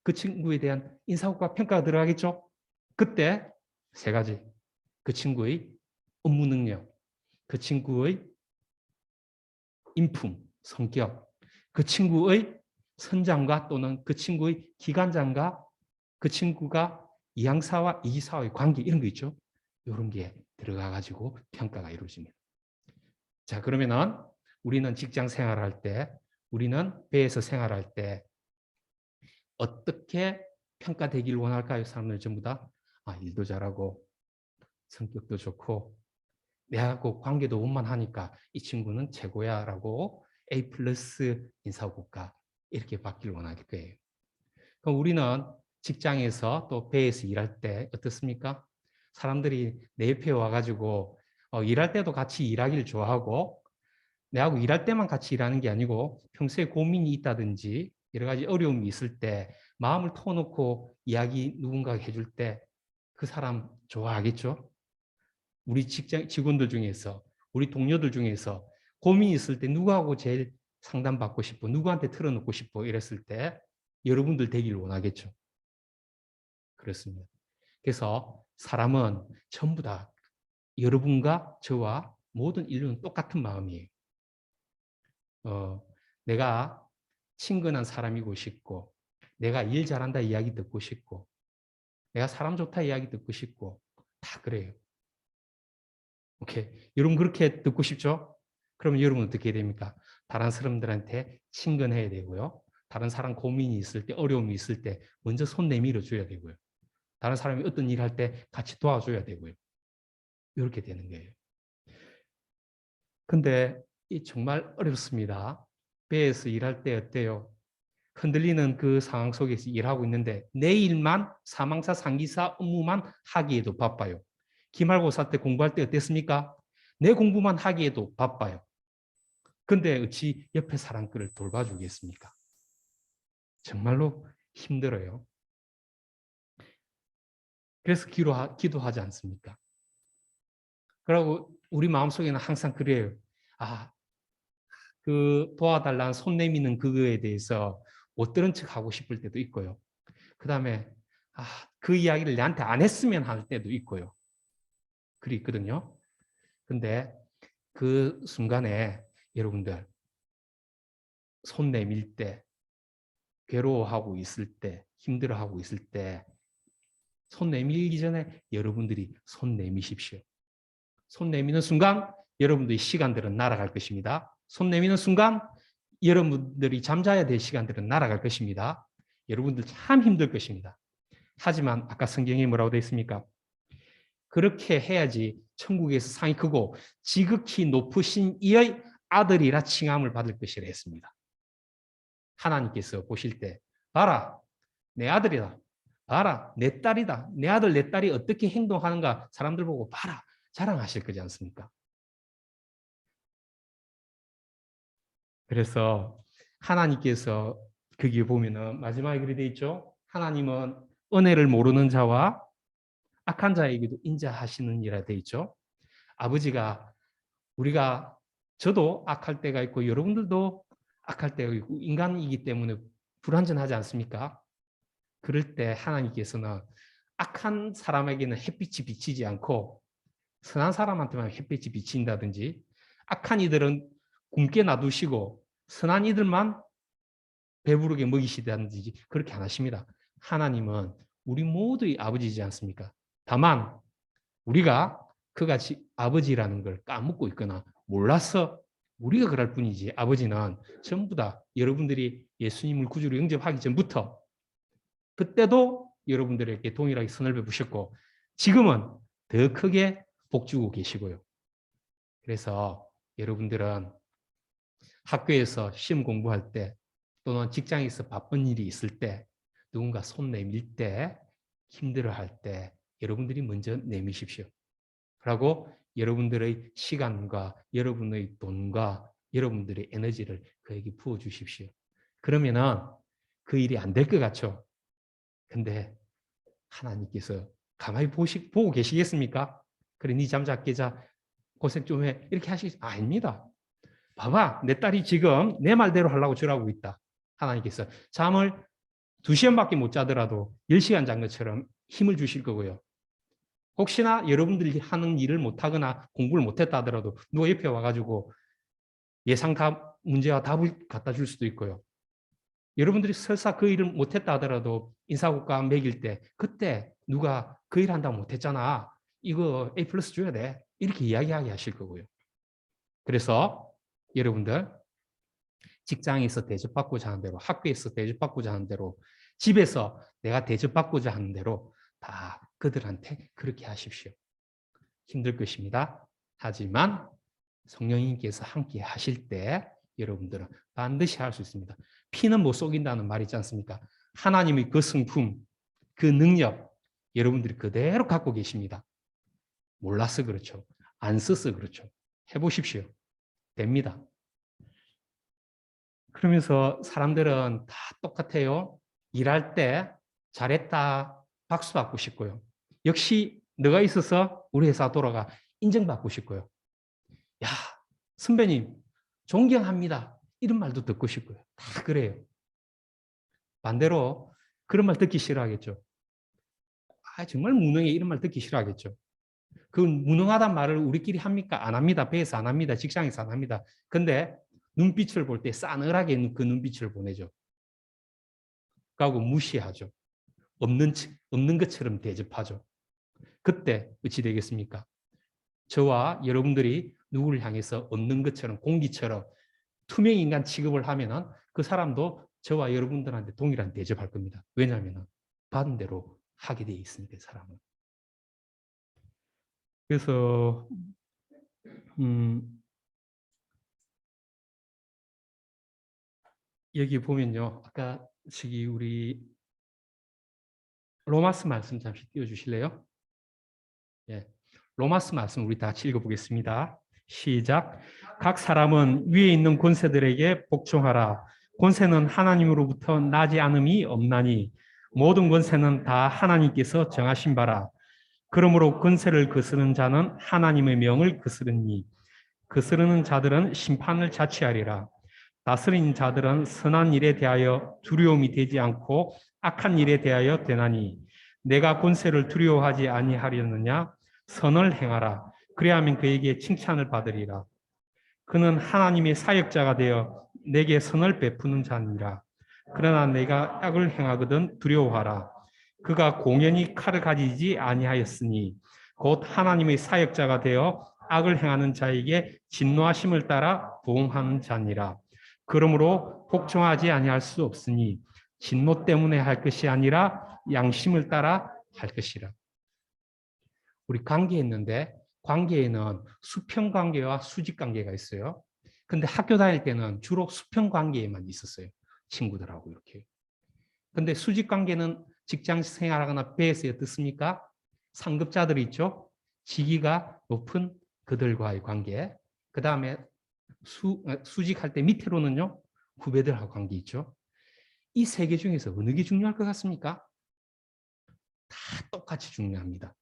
그 친구에 대한 인사고과 평가가 들어가겠죠. 그때 세 가지. 그 친구의 업무 능력, 그 친구의 인품, 성격, 그 친구의 선장과 또는 그 친구의 기관장과 그 친구가 이양사와 이기사와의 관계 이런 거 있죠. 이런 게 들어가 가지고 평가가 이루어집니다. 자, 그러면은 우리는 직장 생활할 때, 우리는 배에서 생활할 때 어떻게 평가되기를 원할까요? 사람들 전부 다 일도 잘하고 성격도 좋고 내하고 관계도 원만하니까 이 친구는 최고야라고 A 플러스 인사고가 이렇게 받기를 원할 거예요. 그럼 우리는 직장에서 또 배에서 일할 때 어떻습니까? 사람들이 내 옆에 와가지고 일할 때도 같이 일하기를 좋아하고 내하고 일할 때만 같이 일하는 게 아니고 평소에 고민이 있다든지 여러 가지 어려움이 있을 때 마음을 터놓고 이야기 누군가 해줄 때 그 사람 좋아하겠죠? 우리 직장 직원들 중에서 우리 동료들 중에서 고민이 있을 때 누구하고 제일 상담받고 싶어? 누구한테 털어놓고 싶어? 이랬을 때 여러분들 되기를 원하겠죠. 그렇습니다. 그래서 사람은 전부 다 여러분과 저와 모든 인류는 똑같은 마음이에요. 내가 친근한 사람이고 싶고 내가 일 잘한다 이야기 듣고 싶고 내가 사람 좋다 이야기 듣고 싶고 다 그래요. 오케이. 여러분 그렇게 듣고 싶죠? 그러면 여러분 어떻게 해야 됩니까? 다른 사람들한테 친근해야 되고요. 다른 사람 고민이 있을 때, 어려움이 있을 때 먼저 손 내밀어 줘야 되고요. 다른 사람이 어떤 일 할 때 같이 도와줘야 되고요. 이렇게 되는 거예요. 근데 이 정말 어렵습니다. 배에서 일할 때 어때요? 흔들리는 그 상황 속에서 일하고 있는데 내 일만 사망사, 상기사 업무만 하기에도 바빠요. 기말고사 때 공부할 때 어땠습니까? 내 공부만 하기에도 바빠요. 근데 어찌 옆에 사람 그를 돌봐주겠습니까? 정말로 힘들어요. 그래서 기도하지 않습니까? 그리고 우리 마음속에는 항상 그래요. 그 도와달라는 손 내미는 그거에 대해서 못 들은 척 하고 싶을 때도 있고요. 그 다음에 그 이야기를 내한테 안 했으면 할 때도 있고요. 그리 있거든요. 근데 그 순간에 여러분들 손 내밀 때, 괴로워하고 있을 때, 힘들어하고 있을 때 손 내밀기 전에 여러분들이 손 내미십시오. 손 내미는 순간 여러분들의 시간들은 날아갈 것입니다. 손 내미는 순간 여러분들이 잠자야 될 시간들은 날아갈 것입니다. 여러분들 참 힘들 것입니다. 하지만 아까 성경에 뭐라고 되어 있습니까? 그렇게 해야지 천국에서 상이 크고 지극히 높으신 이의 아들이라 칭함을 받을 것이라 했습니다. 하나님께서 보실 때 봐라 내 아들이다. 봐라 내 딸이다. 내 아들 내 딸이 어떻게 행동하는가 사람들 보고 봐라 자랑하실 거지 않습니까? 그래서 하나님께서 거기에 보면은 마지막에 그렇게 돼 있죠. 하나님은 은혜를 모르는 자와 악한 자에게도 인자하시느니라 돼 있죠. 아버지가 우리가 저도 악할 때가 있고 여러분들도 악할 때가 있고 인간이기 때문에 불완전하지 않습니까? 그럴 때 하나님께서는 악한 사람에게는 햇빛이 비치지 않고 선한 사람한테만 햇빛이 비친다든지 악한 이들은 굶게 놔두시고 선한 이들만 배부르게 먹이시다든지 그렇게 안 하십니다. 하나님은 우리 모두의 아버지이지 않습니까? 다만 우리가 그같이 아버지라는 걸 까먹고 있거나 몰라서 우리가 그럴 뿐이지 아버지는 전부 다 여러분들이 예수님을 구주로 영접하기 전부터 그때도 여러분들에게 동일하게 선을 베푸셨고 지금은 더 크게 복 주고 계시고요. 그래서 여러분들은 학교에서 시험 공부할 때 또는 직장에서 바쁜 일이 있을 때 누군가 손 내밀 때 힘들어할 때 여러분들이 먼저 내미십시오. 그리고 여러분들의 시간과 여러분의 돈과 여러분들의 에너지를 그에게 부어주십시오. 그러면은 그 일이 안 될 것 같죠? 근데 하나님께서 가만히 보고 계시겠습니까? 그래, 네 잠자게 자, 고생 좀 해. 이렇게 아닙니다. 봐봐, 내 딸이 지금 내 말대로 하려고 저러고 있다. 하나님께서 잠을 2시간밖에 못 자더라도 10시간 잔 것처럼 힘을 주실 거고요. 혹시나 여러분들이 하는 일을 못하거나 공부를 못했다 하더라도 누가 옆에 와가지고 예상 문제와 답을 갖다 줄 수도 있고요. 여러분들이 설사 그 일을 못했다 하더라도 인사고과 매길 때 그때 누가 그 일 한다고 못했잖아. 이거 A 플러스 줘야 돼. 이렇게 이야기하게 하실 거고요. 그래서 여러분들 직장에서 대접받고자 하는 대로, 학교에서 대접받고자 하는 대로, 집에서 내가 대접받고자 하는 대로 다 그들한테 그렇게 하십시오. 힘들 것입니다. 하지만 성령님께서 함께 하실 때 여러분들은 반드시 할 수 있습니다. 피는 못 속인다는 말이 있지 않습니까? 하나님의 그 성품, 그 능력 여러분들이 그대로 갖고 계십니다. 몰라서 그렇죠. 안 써서 그렇죠. 해보십시오. 됩니다. 그러면서 사람들은 다 똑같아요. 일할 때 잘했다 박수 받고 싶고요. 역시 너가 있어서 우리 회사 돌아가 인정받고 싶고요. 야, 선배님 존경합니다. 이런 말도 듣고 싶고요. 다 그래요. 반대로 그런 말 듣기 싫어하겠죠. 아, 정말 무능해 이런 말 듣기 싫어하겠죠. 그 무능하단 말을 우리끼리 합니까? 안 합니다. 배에서 안 합니다. 직장에서 안 합니다. 근데 눈빛을 볼 때 싸늘하게 그 눈빛을 보내죠. 그하고 무시하죠. 없는 것처럼 대접하죠. 그때 어찌 되겠습니까? 저와 여러분들이 누구를 향해서 없는 것처럼 공기처럼 투명 인간 취급을 하면은 그 사람도 저와 여러분들한테 동일한 대접할 겁니다. 왜냐하면 받은 대로 하게 되어 있으니까 사람은. 그래서 여기 보면요, 아까 저기 우리 로마스 말씀 잠시 띄워주실래요? 예, 로마스 말씀 우리 다 같이 읽어보겠습니다. 시작. 각 사람은 위에 있는 권세들에게 복종하라. 권세는 하나님으로부터 나지 않음이 없나니 모든 권세는 다 하나님께서 정하신 바라. 그러므로 권세를 거스르는 자는 하나님의 명을 거스르니 거스르는 자들은 심판을 자취하리라. 다스린 자들은 선한 일에 대하여 두려움이 되지 않고 악한 일에 대하여 되나니 내가 권세를 두려워하지 아니하려느냐 선을 행하라. 그리하면 그에게 칭찬을 받으리라. 그는 하나님의 사역자가 되어 내게 선을 베푸는 자니라. 그러나 내가 악을 행하거든 두려워하라. 그가 공연히 칼을 가지지 아니하였으니 곧 하나님의 사역자가 되어 악을 행하는 자에게 진노하심을 따라 보응하는 자니라. 그러므로 복종하지 아니할 수 없으니 진노 때문에 할 것이 아니라 양심을 따라 할 것이라. 우리 관계했는데 관계에는 수평 관계와 수직 관계가 있어요. 근데 학교 다닐 때는 주로 수평 관계에만 있었어요. 친구들하고 이렇게. 근데 수직 관계는 직장 생활하거나 배에서 어떻습니까? 상급자들이 있죠. 직위가 높은 그들과의 관계. 그 다음에 수직할 때 밑으로는요. 후배들하고 관계 있죠. 이 세 개 중에서 어느 게 중요할 것 같습니까? 다 똑같이 중요합니다.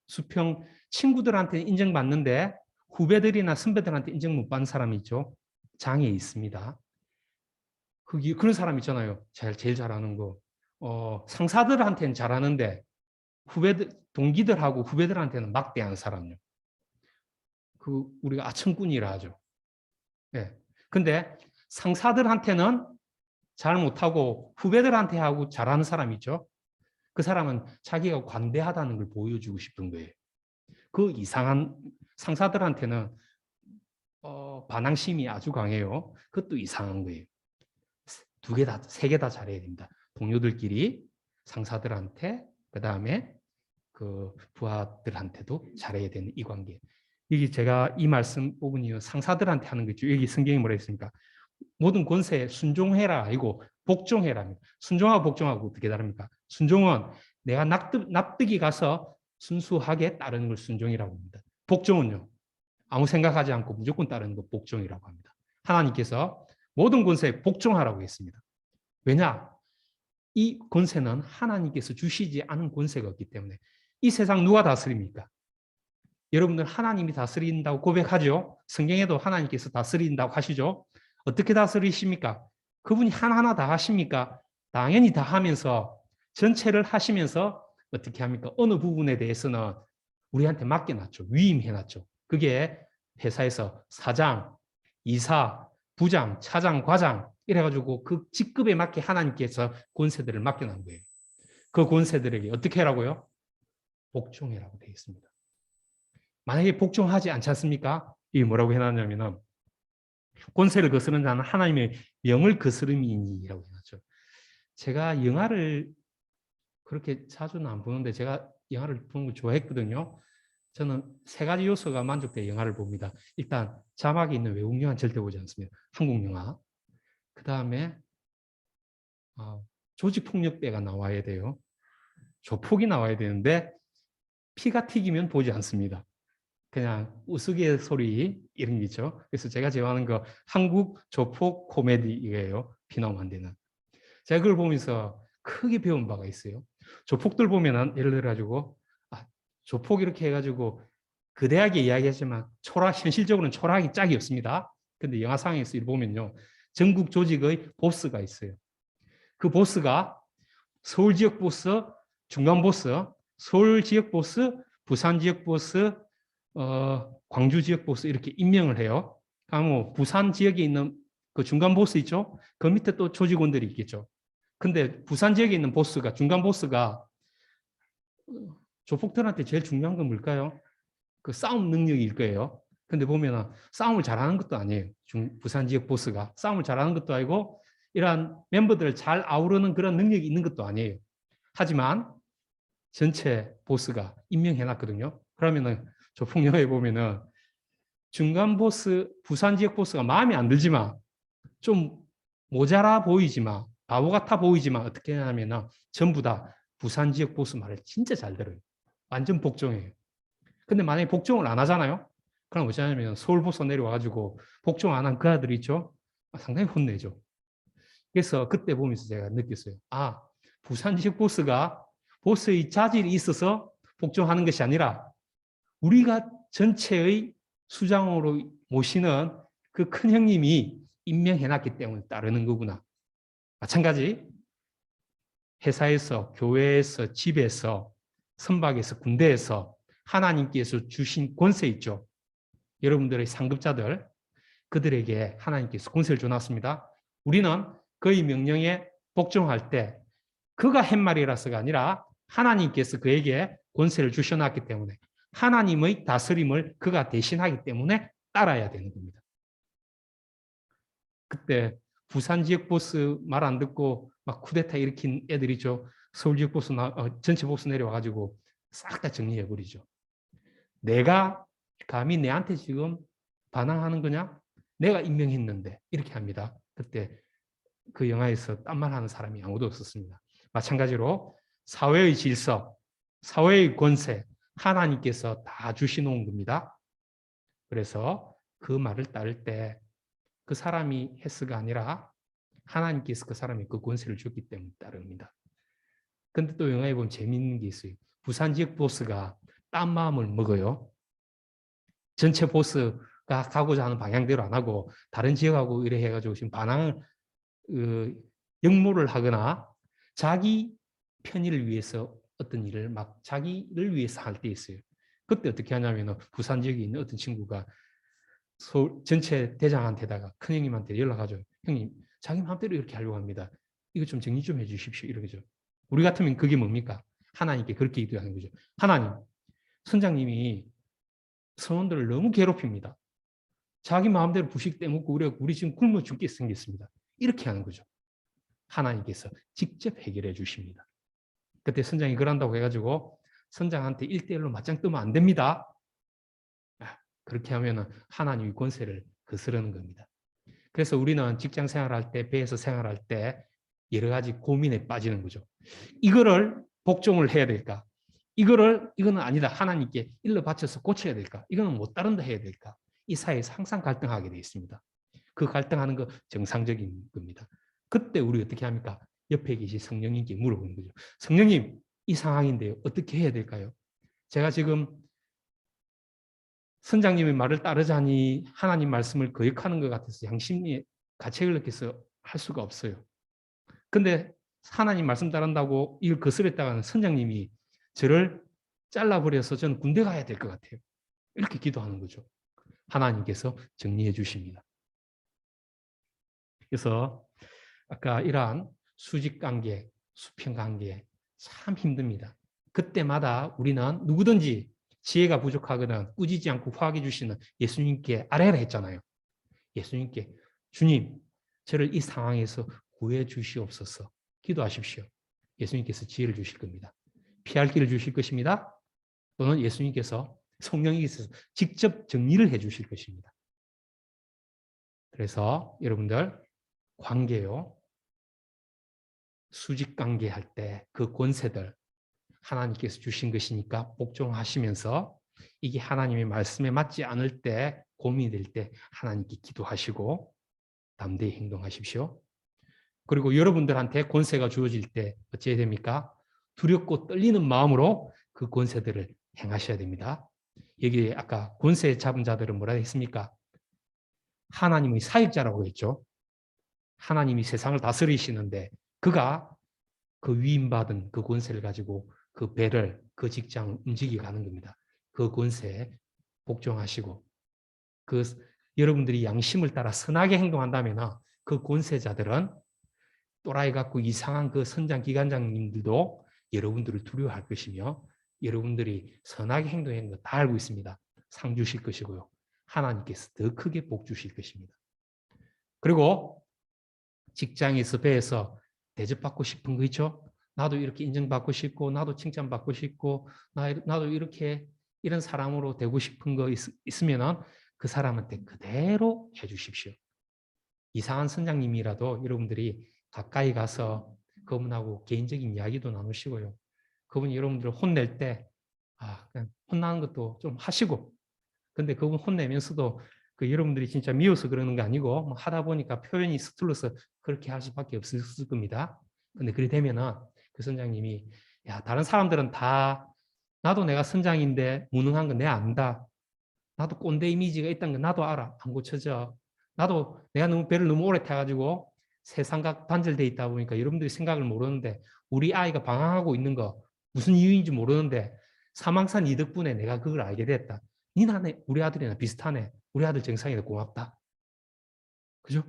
수평 친구들한테 인정받는데 후배들이나 선배들한테 인정 못 받는 사람이 있죠. 장애 있습니다. 그런 사람 있잖아요. 제일 잘하는 거. 상사들한테는 잘하는데 동기들하고 후배들한테는 막대한 사람요. 우리가 아청꾼이라 하죠. 네. 근데 상사들한테는 잘 못하고 후배들한테 하고 잘하는 사람 있죠. 그 사람은 자기가 관대하다는 걸 보여주고 싶은 거예요. 그 이상한 상사들한테는 반항심이 아주 강해요. 그것도 이상한 거예요. 세 개 다 잘해야 됩니다. 동료들끼리, 상사들한테, 그 다음에 그 부하들한테도 잘해야 되는 이 관계. 여기 제가 이 말씀 부분이 상사들한테 하는 거죠. 여기 성경이 뭐라 했습니까? 모든 권세에 순종해라 아니고 복종해라. 순종하고 복종하고 어떻게 다릅니까? 순종은 내가 납득이 가서 순수하게 따르는 걸 순종이라고 합니다. 복종은요. 아무 생각하지 않고 무조건 따르는 거 복종이라고 합니다. 하나님께서 모든 권세에 복종하라고 했습니다. 왜냐? 이 권세는 하나님께서 주시지 않은 권세가 없기 때문에. 이 세상 누가 다스립니까? 여러분들 하나님이 다스린다고 고백하죠. 성경에도 하나님께서 다스린다고 하시죠. 어떻게 다스리십니까? 그분이 하나하나 다 하십니까? 당연히 다 하면서 전체를 하시면서 어떻게 합니까? 어느 부분에 대해서는 우리한테 맡겨놨죠. 위임해놨죠. 그게 회사에서 사장, 이사, 부장, 차장, 과장 이래가지고 그 직급에 맞게 하나님께서 권세들을 맡겨놓은 거예요. 그 권세들에게 어떻게 하라고요? 복종해라고 되어 있습니다. 만약에 복종하지 않지 않습니까? 이게 뭐라고 해놨냐면은 권세를 거스르는 자는 하나님의 명을 거스름이니라고 해놨죠. 제가 영화를 그렇게 자주는 안 보는데 제가 영화를 보는 걸 좋아했거든요. 저는 세 가지 요소가 만족돼 영화를 봅니다. 일단 자막이 있는 외국 영화는 절대 보지 않습니다. 한국 영화. 그 다음에 조직폭력배가 나와야 돼요. 조폭이 나와야 되는데 피가 튀기면 보지 않습니다. 그냥 우스갯소리 이런 게 있죠. 그래서 제가 좋아하는 거 한국 조폭 코미디예요. 피 나오면 안 되는. 제가 그걸 보면서 크게 배운 바가 있어요. 조폭들 보면은 예를 들어 가지고 조폭 이렇게 해가지고 거대하게 이야기하지만 현실적으로는 초라하기 짝이 없습니다. 근데 영화 상에서 보면요. 전국 조직의 보스가 있어요. 그 보스가 서울 지역 보스, 중간 보스, 서울 지역 보스, 부산 지역 보스, 광주 지역 보스 이렇게 임명을 해요. 뭐 부산 지역에 있는 그 중간 보스 있죠? 그 밑에 또 조직원들이 있겠죠. 근데 부산 지역에 있는 보스가 중간 보스가 조폭들한테 제일 중요한 건 뭘까요? 그 싸움 능력일 거예요. 근데 보면 싸움을 잘하는 것도 아니에요. 부산 지역 보스가 싸움을 잘하는 것도 아니고 이러한 멤버들을 잘 아우르는 그런 능력이 있는 것도 아니에요. 하지만 전체 보스가 임명해놨거든요. 그러면은 조폭영화에 보면은 중간 보스, 부산 지역 보스가 마음에 안 들지만 좀 모자라 보이지만 바보 같아 보이지만 어떻게 하냐면 전부 다 부산 지역 보스 말을 진짜 잘 들어요. 완전 복종해요. 근데 만약에 복종을 안 하잖아요. 그럼 어쩌냐면 서울 보스 내려와가지고 복종 안 한 그 아들 있죠. 상당히 혼내죠. 그래서 그때 보면서 제가 느꼈어요. 부산 지역 보스가 보스의 자질이 있어서 복종하는 것이 아니라 우리가 전체의 수장으로 모시는 그 큰 형님이 임명해놨기 때문에 따르는 거구나. 마찬가지 회사에서, 교회에서, 집에서, 선박에서, 군대에서 하나님께서 주신 권세 있죠. 여러분들의 상급자들, 그들에게 하나님께서 권세를 줘놨습니다. 우리는 그의 명령에 복종할 때 그가 한 말이라서가 아니라 하나님께서 그에게 권세를 주셔놨기 때문에 하나님의 다스림을 그가 대신하기 때문에 따라야 되는 겁니다. 그때 부산 지역 보스 말 안 듣고 막 쿠데타 일으킨 애들이죠. 서울 지역 보스 전체 보스 내려와가지고 싹 다 정리해버리죠. 내가 감히 내한테 지금 반항하는 거냐? 내가 임명했는데 이렇게 합니다. 그때 그 영화에서 딴 말하는 사람이 아무도 없었습니다. 마찬가지로 사회의 질서, 사회의 권세 하나님께서 다 주시놓은 겁니다. 그래서 그 말을 따를 때 그 사람이 했스가 아니라 하나님께서 그 사람이 그 권세를 줬기 때문에 따릅니다. 근데 또 영화에 보면 재미있는 게 있어요. 부산 지역 보스가 딴 마음을 먹어요. 전체 보스가 가고자 하는 방향대로 안 하고 다른 지역하고 이래 해가지고 지금 반항을 역모를 하거나 자기 편의를 위해서 어떤 일을 막 자기를 위해서 할 때 있어요. 그때 어떻게 하냐면 부산 지역에 있는 어떤 친구가 서울 전체 대장한테다가 큰형님한테 연락하죠. 형님, 자기 마음대로 이렇게 하려고 합니다. 이거 좀 정리 좀 해주십시오. 이러죠. 우리 같으면 그게 뭡니까? 하나님께 그렇게 기도하는 거죠. 하나님, 선장님이 선원들을 너무 괴롭힙니다. 자기 마음대로 부식 떼먹고 우리 지금 굶어 죽게 생겼습니다. 이렇게 하는 거죠. 하나님께서 직접 해결해 주십니다. 그때 선장이 그런다고 해가지고 선장한테 1대1로 맞짱 뜨면 안 됩니다. 그렇게 하면은 하나님의 권세를 거스르는 겁니다. 그래서 우리는 직장 생활할 때, 배에서 생활할 때 여러 가지 고민에 빠지는 거죠. 이거를 복종을 해야 될까? 이거는 아니다. 하나님께 일러 바쳐서 고쳐야 될까? 이거는 못 다른다 해야 될까? 이 사회에서 항상 갈등하게 되어 있습니다. 그 갈등하는 거 정상적인 겁니다. 그때 우리 어떻게 합니까? 옆에 계신 성령님께 물어보는 거죠. 성령님, 이 상황인데요. 어떻게 해야 될까요? 제가 지금 선장님의 말을 따르자니 하나님 말씀을 거역하는 것 같아서 양심이 가책을 느껴서 할 수가 없어요. 근데 하나님 말씀 따른다고 이걸 거스렸다가는 선장님이 저를 잘라버려서 저는 군대 가야 될 것 같아요. 이렇게 기도하는 거죠. 하나님께서 정리해 주십니다. 그래서 아까 이러한 수직관계, 수평관계 참 힘듭니다. 그때마다 우리는 누구든지 지혜가 부족하거나 꾸짖지 않고 화하게 주시는 예수님께 아뢰라 했잖아요. 예수님께 주님, 저를 이 상황에서 구해 주시옵소서. 기도하십시오. 예수님께서 지혜를 주실 겁니다. 피할 길을 주실 것입니다. 또는 예수님께서 성령님께서 직접 정리를 해 주실 것입니다. 그래서 여러분들 관계요. 수직 관계할 때 그 권세들 하나님께서 주신 것이니까 복종하시면서 이게 하나님의 말씀에 맞지 않을 때 고민이 될 때 하나님께 기도하시고 담대히 행동하십시오. 그리고 여러분들한테 권세가 주어질 때 어찌해야 됩니까? 두렵고 떨리는 마음으로 그 권세들을 행하셔야 됩니다. 여기 아까 권세 잡은 자들은 뭐라 했습니까? 하나님의 사역자라고 했죠. 하나님이 세상을 다스리시는데 그가 그 위임받은 그 권세를 가지고 그 배를, 그 직장을 움직여 가는 겁니다. 그 권세에 복종하시고 그 여러분들이 양심을 따라 선하게 행동한다면 그 권세자들은 또라이 같고 이상한 그 선장 기관장님들도 여러분들을 두려워할 것이며 여러분들이 선하게 행동하는 거 다 알고 있습니다. 상 주실 것이고요. 하나님께서 더 크게 복 주실 것입니다. 그리고 직장에서 배에서 대접받고 싶은 거 있죠? 나도 이렇게 인정받고 싶고 나도 칭찬받고 싶고 나도 이렇게 이런 사람으로 되고 싶은 거 있으면 그 사람한테 그대로 해주십시오. 이상한 선장님이라도 여러분들이 가까이 가서 그분하고 개인적인 이야기도 나누시고요. 그분이 여러분들을 혼낼 때 그냥 혼나는 것도 좀 하시고 근데 그분 혼내면서도 그 여러분들이 진짜 미워서 그러는 게 아니고 뭐 하다 보니까 표현이 서툴러서 그렇게 할 수밖에 없을 겁니다. 근데 그래 되면은 그 선장님이 야 다른 사람들은 다 나도 내가 선장인데 무능한 건 내가 안다. 나도 꼰대 이미지가 있다는 거 나도 알아. 안 고쳐져. 나도 내가 너무 배를 너무 오래 타가지고 세상과 단절돼 있다 보니까 여러분들이 생각을 모르는데 우리 아이가 방황하고 있는 거 무슨 이유인지 모르는데 사망산 이 덕분에 내가 그걸 알게 됐다. 니나네 우리 아들이나 비슷하네. 우리 아들 정상이다 고맙다. 그죠?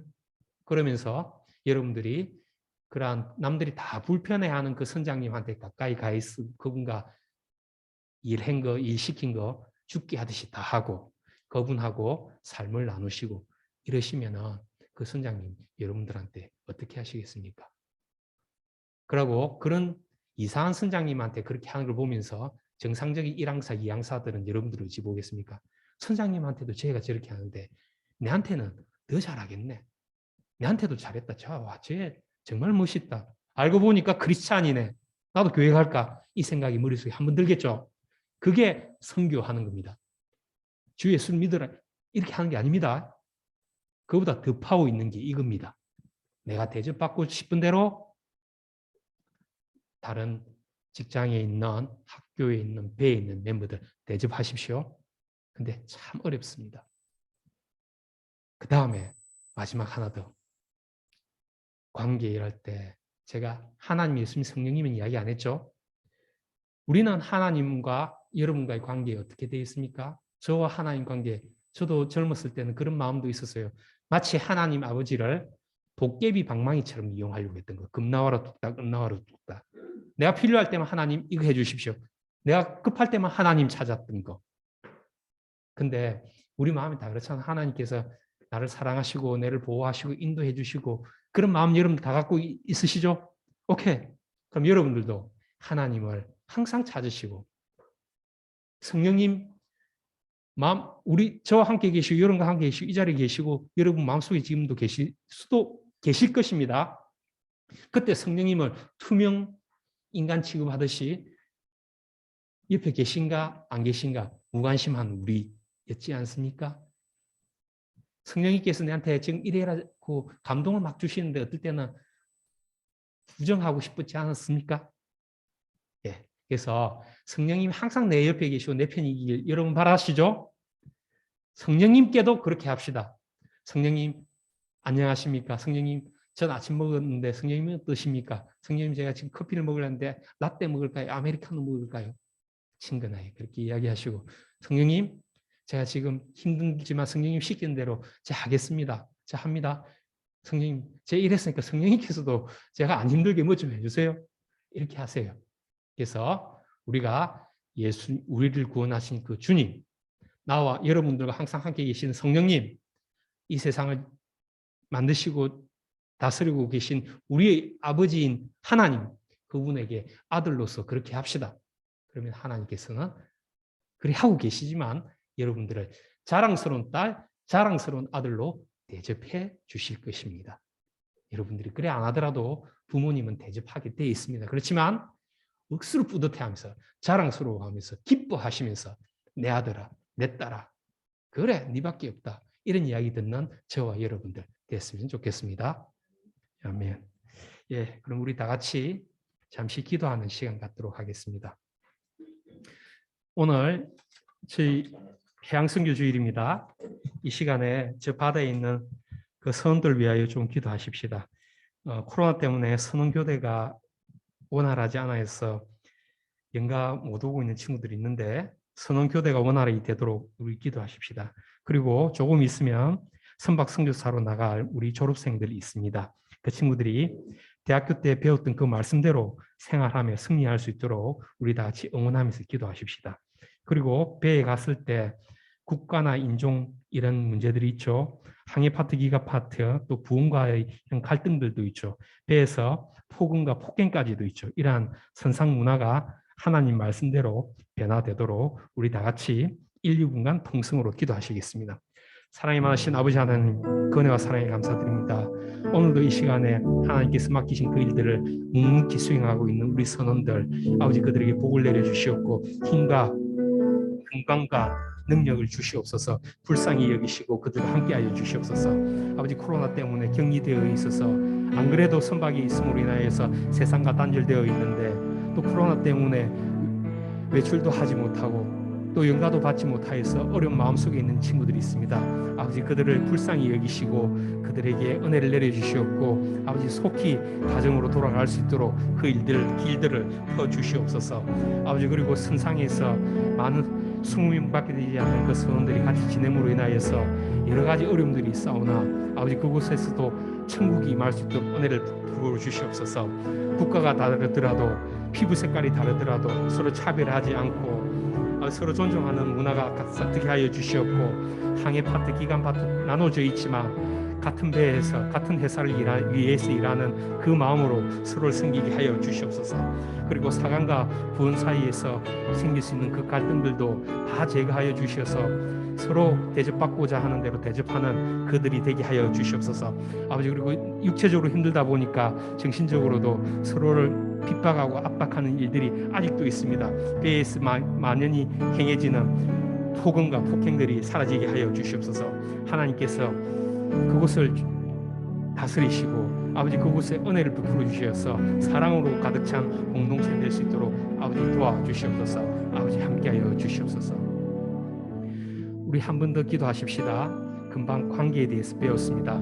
그러면서 여러분들이 그러한 남들이 다 불편해하는 그 선장님한테 가까이 가 있어 그분과 일한 거, 일 시킨 거 죽게 하듯이 다 하고 그분하고 삶을 나누시고 이러시면은 그 선장님 여러분들한테 어떻게 하시겠습니까? 그러고 그런 이상한 선장님한테 그렇게 하는 걸 보면서 정상적인 1항사, 2항사들은 여러분들을 어찌 보겠습니까? 선장님한테도 쟤가 저렇게 하는데 내한테는 더 잘하겠네. 내한테도 잘했다. 쟤 정말 멋있다. 알고 보니까 크리스찬이네. 나도 교회 갈까? 이 생각이 머릿속에 한번 들겠죠. 그게 선교하는 겁니다. 주 예수를 믿으라. 이렇게 하는 게 아닙니다. 그보다 더 파워 있는 게 이겁니다. 내가 대접받고 싶은 대로 다른 직장에 있는 학교에 있는 배에 있는 멤버들 대접하십시오. 근데 참 어렵습니다. 그 다음에 마지막 하나 더. 관계 일할 때 제가 하나님, 예수님, 성령님은 이야기 안 했죠? 우리는 하나님과 여러분과의 관계에 어떻게 되어 있습니까? 저와 하나님 관계, 저도 젊었을 때는 그런 마음도 있었어요. 마치 하나님 아버지를 도깨비 방망이처럼 이용하려고 했던 거. 금나와라 뚝딱, 은나와라 뚝딱. 내가 필요할 때만 하나님 이거 해주십시오. 내가 급할 때만 하나님 찾았던 거. 근데 우리 마음이 다 그렇잖아. 하나님께서 나를 사랑하시고 나를 보호하시고 인도해 주시고 그런 마음 여러분들 다 갖고 있으시죠? 오케이. 그럼 여러분들도 하나님을 항상 찾으시고 성령님 저와 함께 계시고 여러분과 함께 계시고 이 자리에 계시고 여러분 마음속에 지금도 계실 것입니다. 그때 성령님을 투명 인간 취급하듯이 옆에 계신가 안 계신가 무관심한 우리였지 않습니까? 성령님께서 내한테 지금 이래라고 감동을 막 주시는데 어떨 때는 부정하고 싶지 않았습니까? 예. 그래서 성령님 항상 내 옆에 계시고 내 편이길 여러분 바라시죠? 성령님께도 그렇게 합시다. 성령님 안녕하십니까? 성령님 전 아침 먹었는데 성령님은 어떠십니까? 성령님 제가 지금 커피를 먹으려는데 라떼 먹을까요? 아메리카노 먹을까요? 친근하게 그렇게 이야기하시고 성령님 제가 지금 힘들지만 성령님 시키는 대로 제가 하겠습니다. 제가 합니다. 성령님 제가 이랬으니까 성령님께서도 제가 안 힘들게 뭐 좀 해주세요. 이렇게 하세요. 그래서 우리가 우리를 구원하신 그 주님, 나와 여러분들과 항상 함께 계신 성령님, 이 세상을 만드시고 다스리고 계신 우리의 아버지인 하나님, 그분에게 아들로서 그렇게 합시다. 그러면 하나님께서는 그렇게 하고 계시지만 여러분들을 자랑스러운 딸, 자랑스러운 아들로 대접해 주실 것입니다. 여러분들이 그래 안 하더라도 부모님은 대접하게 되어 있습니다. 그렇지만 억수로 뿌듯해하면서 자랑스러워하면서 기뻐하시면서 내 아들아, 내 딸아, 그래 네밖에 없다. 이런 이야기 듣는 저와 여러분들 됐으면 좋겠습니다. 아멘. 예, 그럼 우리 다 같이 잠시 기도하는 시간 갖도록 하겠습니다. 오늘 저희 해양선교 주일입니다. 이 시간에 저 바다에 있는 그 선원들 위하여 좀 기도하십시다. 코로나 때문에 선원교대가 원활하지 않아 해서 연가 못 오고 있는 친구들이 있는데 선원교대가 원활히 되도록 우리 기도하십시다. 그리고 조금 있으면 선박 선교사로 나갈 우리 졸업생들이 있습니다. 그 친구들이 대학교 때 배웠던 그 말씀대로 생활하며 승리할 수 있도록 우리 다 같이 응원하면서 기도하십시다. 그리고 배에 갔을 때 국가나 인종 이런 문제들이 있죠. 항해 파트, 기가 파트, 또 부흥과의 이런 갈등들도 있죠. 배에서 폭언과 폭행까지도 있죠. 이러한 선상 문화가 하나님 말씀대로 변화되도록 우리 다 같이 1, 2분간 통성으로 기도하시겠습니다. 사랑이 많으신 아버지 하나님, 그 은혜와 사랑에 감사드립니다. 오늘도 이 시간에 하나님께서 맡기신 그 일들을 묵묵히 수행하고 있는 우리 선원들, 아버지 그들에게 복을 내려주시옵고 힘과 건강과 능력을 주시옵소서. 불쌍히 여기시고 그들과 함께하여 주시옵소서. 아버지 코로나 때문에 격리되어 있어서 안 그래도 선박이 있음으로 인하여서 세상과 단절되어 있는데 또 코로나 때문에 외출도 하지 못하고 또 연가도 받지 못하여서 어려운 마음속에 있는 친구들이 있습니다. 아버지 그들을 불쌍히 여기시고 그들에게 은혜를 내려주시옵고 아버지 속히 가정으로 돌아갈 수 있도록 그 길들을 펴주시옵소서. 아버지 그리고 선상에서 많은 수명밖에 되지 않는 그 선원들이 같이 지냄으로 인하여서 여러 가지 어려움들이 있사오나 아버지 그곳에서도 천국이 임할 수 있도록 은혜를 부어 주시옵소서. 국가가 다르더라도 피부 색깔이 다르더라도 서로 차별하지 않고 서로 존중하는 문화가 갖게 하여 주시옵고 항해 파트, 기간 파트 나눠져 있지만 같은 배에서 같은 회사를 위해서 일하는 그 마음으로 서로를 섬기게 하여 주시옵소서. 그리고 사관과 부원 사이에서 생길 수 있는 그 갈등들도 다 제거하여 주셔서 서로 대접받고자 하는 대로 대접하는 그들이 되게 하여 주시옵소서. 아버지 그리고 육체적으로 힘들다 보니까 정신적으로도 서로를 핍박하고 압박하는 일들이 아직도 있습니다. 배에서 만연히 행해지는 폭언과 폭행들이 사라지게 하여 주시옵소서. 하나님께서 그곳을 다스리시고 아버지 그곳에 은혜를 베풀어 주셔서 사랑으로 가득 찬 공동체 될 수 있도록 아버지 도와주시옵소서. 아버지 함께하여 주시옵소서. 우리 한 번 더 기도하십시다. 금방 관계에 대해서 배웠습니다.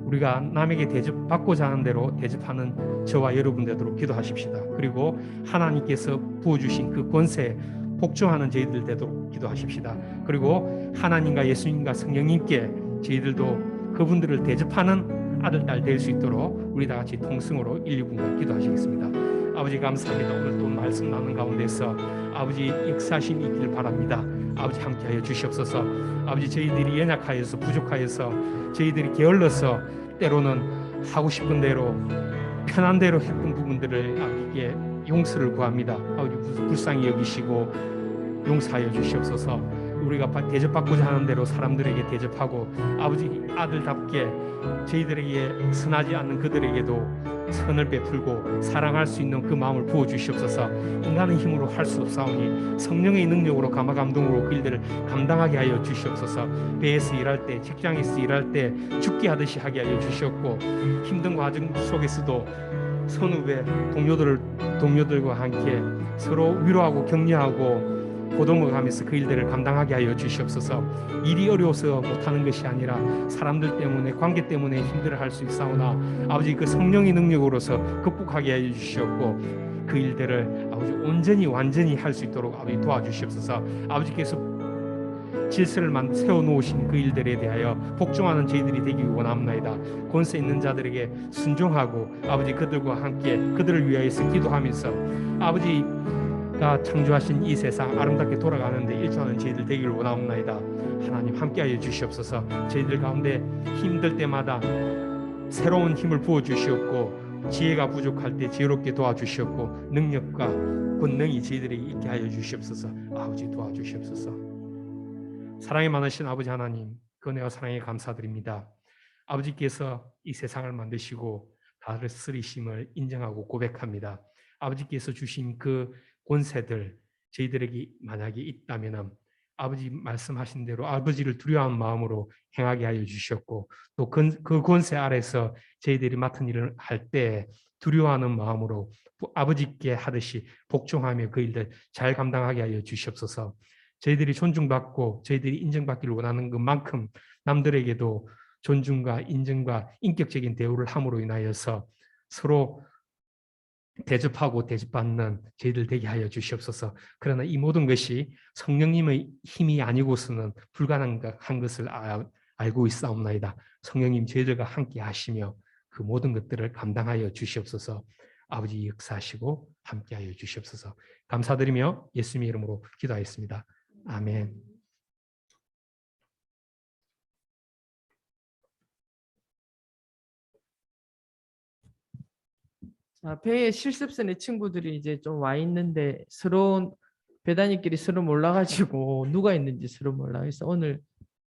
우리가 남에게 대접받고자 하는 대로 대접하는 저와 여러분 되도록 기도하십시다. 그리고 하나님께서 부어주신 그 권세에 복종하는 저희들 되도록 기도하십시다. 그리고 하나님과 예수님과 성령님께 저희들도 그분들을 대접하는 아들, 딸 될 수 있도록 우리 다 같이 통성으로 1, 2분간 기도하시겠습니다. 아버지 감사합니다. 오늘 또 말씀 나눈 가운데서 아버지 역사하심이 있기를 바랍니다. 아버지 함께하여 주시옵소서. 아버지 저희들이 연약하여서 부족하여서 저희들이 게을러서 때로는 하고 싶은 대로 편한 대로 했던 부분들을 아버지께 용서를 구합니다. 아버지 불쌍히 여기시고 용서하여 주시옵소서. 우리가 대접받고자 하는 대로 사람들에게 대접하고 아버지 아들답게 저희들에게 선하지 않는 그들에게도 선을 베풀고 사랑할 수 있는 그 마음을 부어 주시옵소서. 인간의 힘으로 할 수 없사오니 성령의 능력으로 감화 감동으로 그 일들을 감당하게 하여 주시옵소서. 배에서 일할 때, 직장에서 일할 때 죽게 하듯이 하게 하여 주시옵고, 힘든 과정 속에서도 선후배 동료들과 함께 서로 위로하고 격려하고 보듬어가면서 그 일들을 감당하게 하여 주시옵소서. 일이 어려워서 못하는 것이 아니라 사람들 때문에, 관계 때문에 힘들어할 수 있사오나 아버지 그 성령의 능력으로서 극복하게 하여 주시옵고, 그 일들을 아버지 온전히 완전히 할 수 있도록 아버지 도와주시옵소서. 아버지께서 질서를 세워놓으신 그 일들에 대하여 복종하는 저희들이 되기 원합나이다. 권세 있는 자들에게 순종하고 아버지 그들과 함께 그들을 위하여서 기도하면서 아버지가 창조하신 이 세상 아름답게 돌아가는데 일조하는 저희들 되기를 원합나이다. 하나님 함께하여 주시옵소서. 저희들 가운데 힘들 때마다 새로운 힘을 부어 주시옵고, 지혜가 부족할 때 지혜롭게 도와주시옵고, 능력과 권능이 저희들에게 있게 하여 주시옵소서. 아버지 도와주시옵소서. 사랑이 많으신 아버지 하나님, 그 은혜와 사랑에 감사드립니다. 아버지께서 이 세상을 만드시고 다스리심을 인정하고 고백합니다. 아버지께서 주신 그 권세들 저희들에게 만약에 있다면 아버지 말씀하신 대로 아버지를 두려워하는 마음으로 행하게 하여 주셨고, 또 그 권세 아래서 저희들이 맡은 일을 할 때 두려워하는 마음으로 아버지께 하듯이 복종하며 그 일들 잘 감당하게 하여 주시옵소서. 저희들이 존중받고 저희들이 인정받기를 원하는 것만큼 남들에게도 존중과 인정과 인격적인 대우를 함으로 인하여서 서로 대접하고 대접받는 저희들 되게 하여 주시옵소서. 그러나 이 모든 것이 성령님의 힘이 아니고서는 불가능한 것을 알고 있사옵나이다. 성령님 저희들과 함께 하시며 그 모든 것들을 감당하여 주시옵소서. 아버지 역사하시고 함께 하여 주시옵소서. 감사드리며 예수님의 이름으로 기도하였습니다. 아멘. 자, 배에 실습선의 친구들이 이제 좀 와 있는데 서로 배단위끼리 서로 몰라가지고 누가 있는지 서로 몰라. 그래서 오늘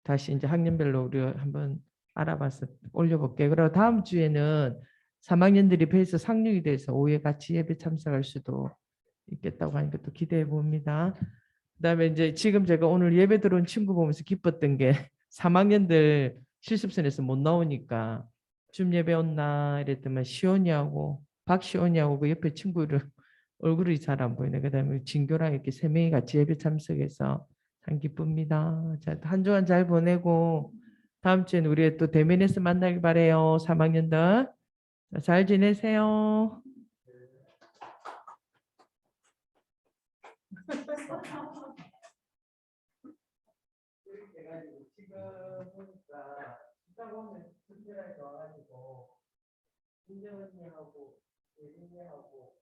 다시 이제 학년별로 우리가 한번 알아봐서 올려볼게요. 그리고 다음 주에는 3학년들이 배에서 상륙이 돼서 오후에 같이 예배 참석할 수도 있겠다고 하니까 또 기대해 봅니다. 그다음에 이제 지금 제가 오늘 예배 들어온 친구 보면서 기뻤던 게 3학년들 실습선에서 못 나오니까 줌 예배 온나 이랬더니 시온이하고 박시온이하고 그 옆에 친구를 얼굴이 잘 안 보이네. 그다음에 진교랑 이렇게 3명이 같이 예배 참석해서 참 기쁩니다. 자, 한 주간 잘 보내고 다음 주에는 우리 또 대면에서 만나길 바래요. 3학년들. 자, 잘 지내세요. 지금 보니까 기사 보면 특별하게 와가지고 김정은이하고 예린이하고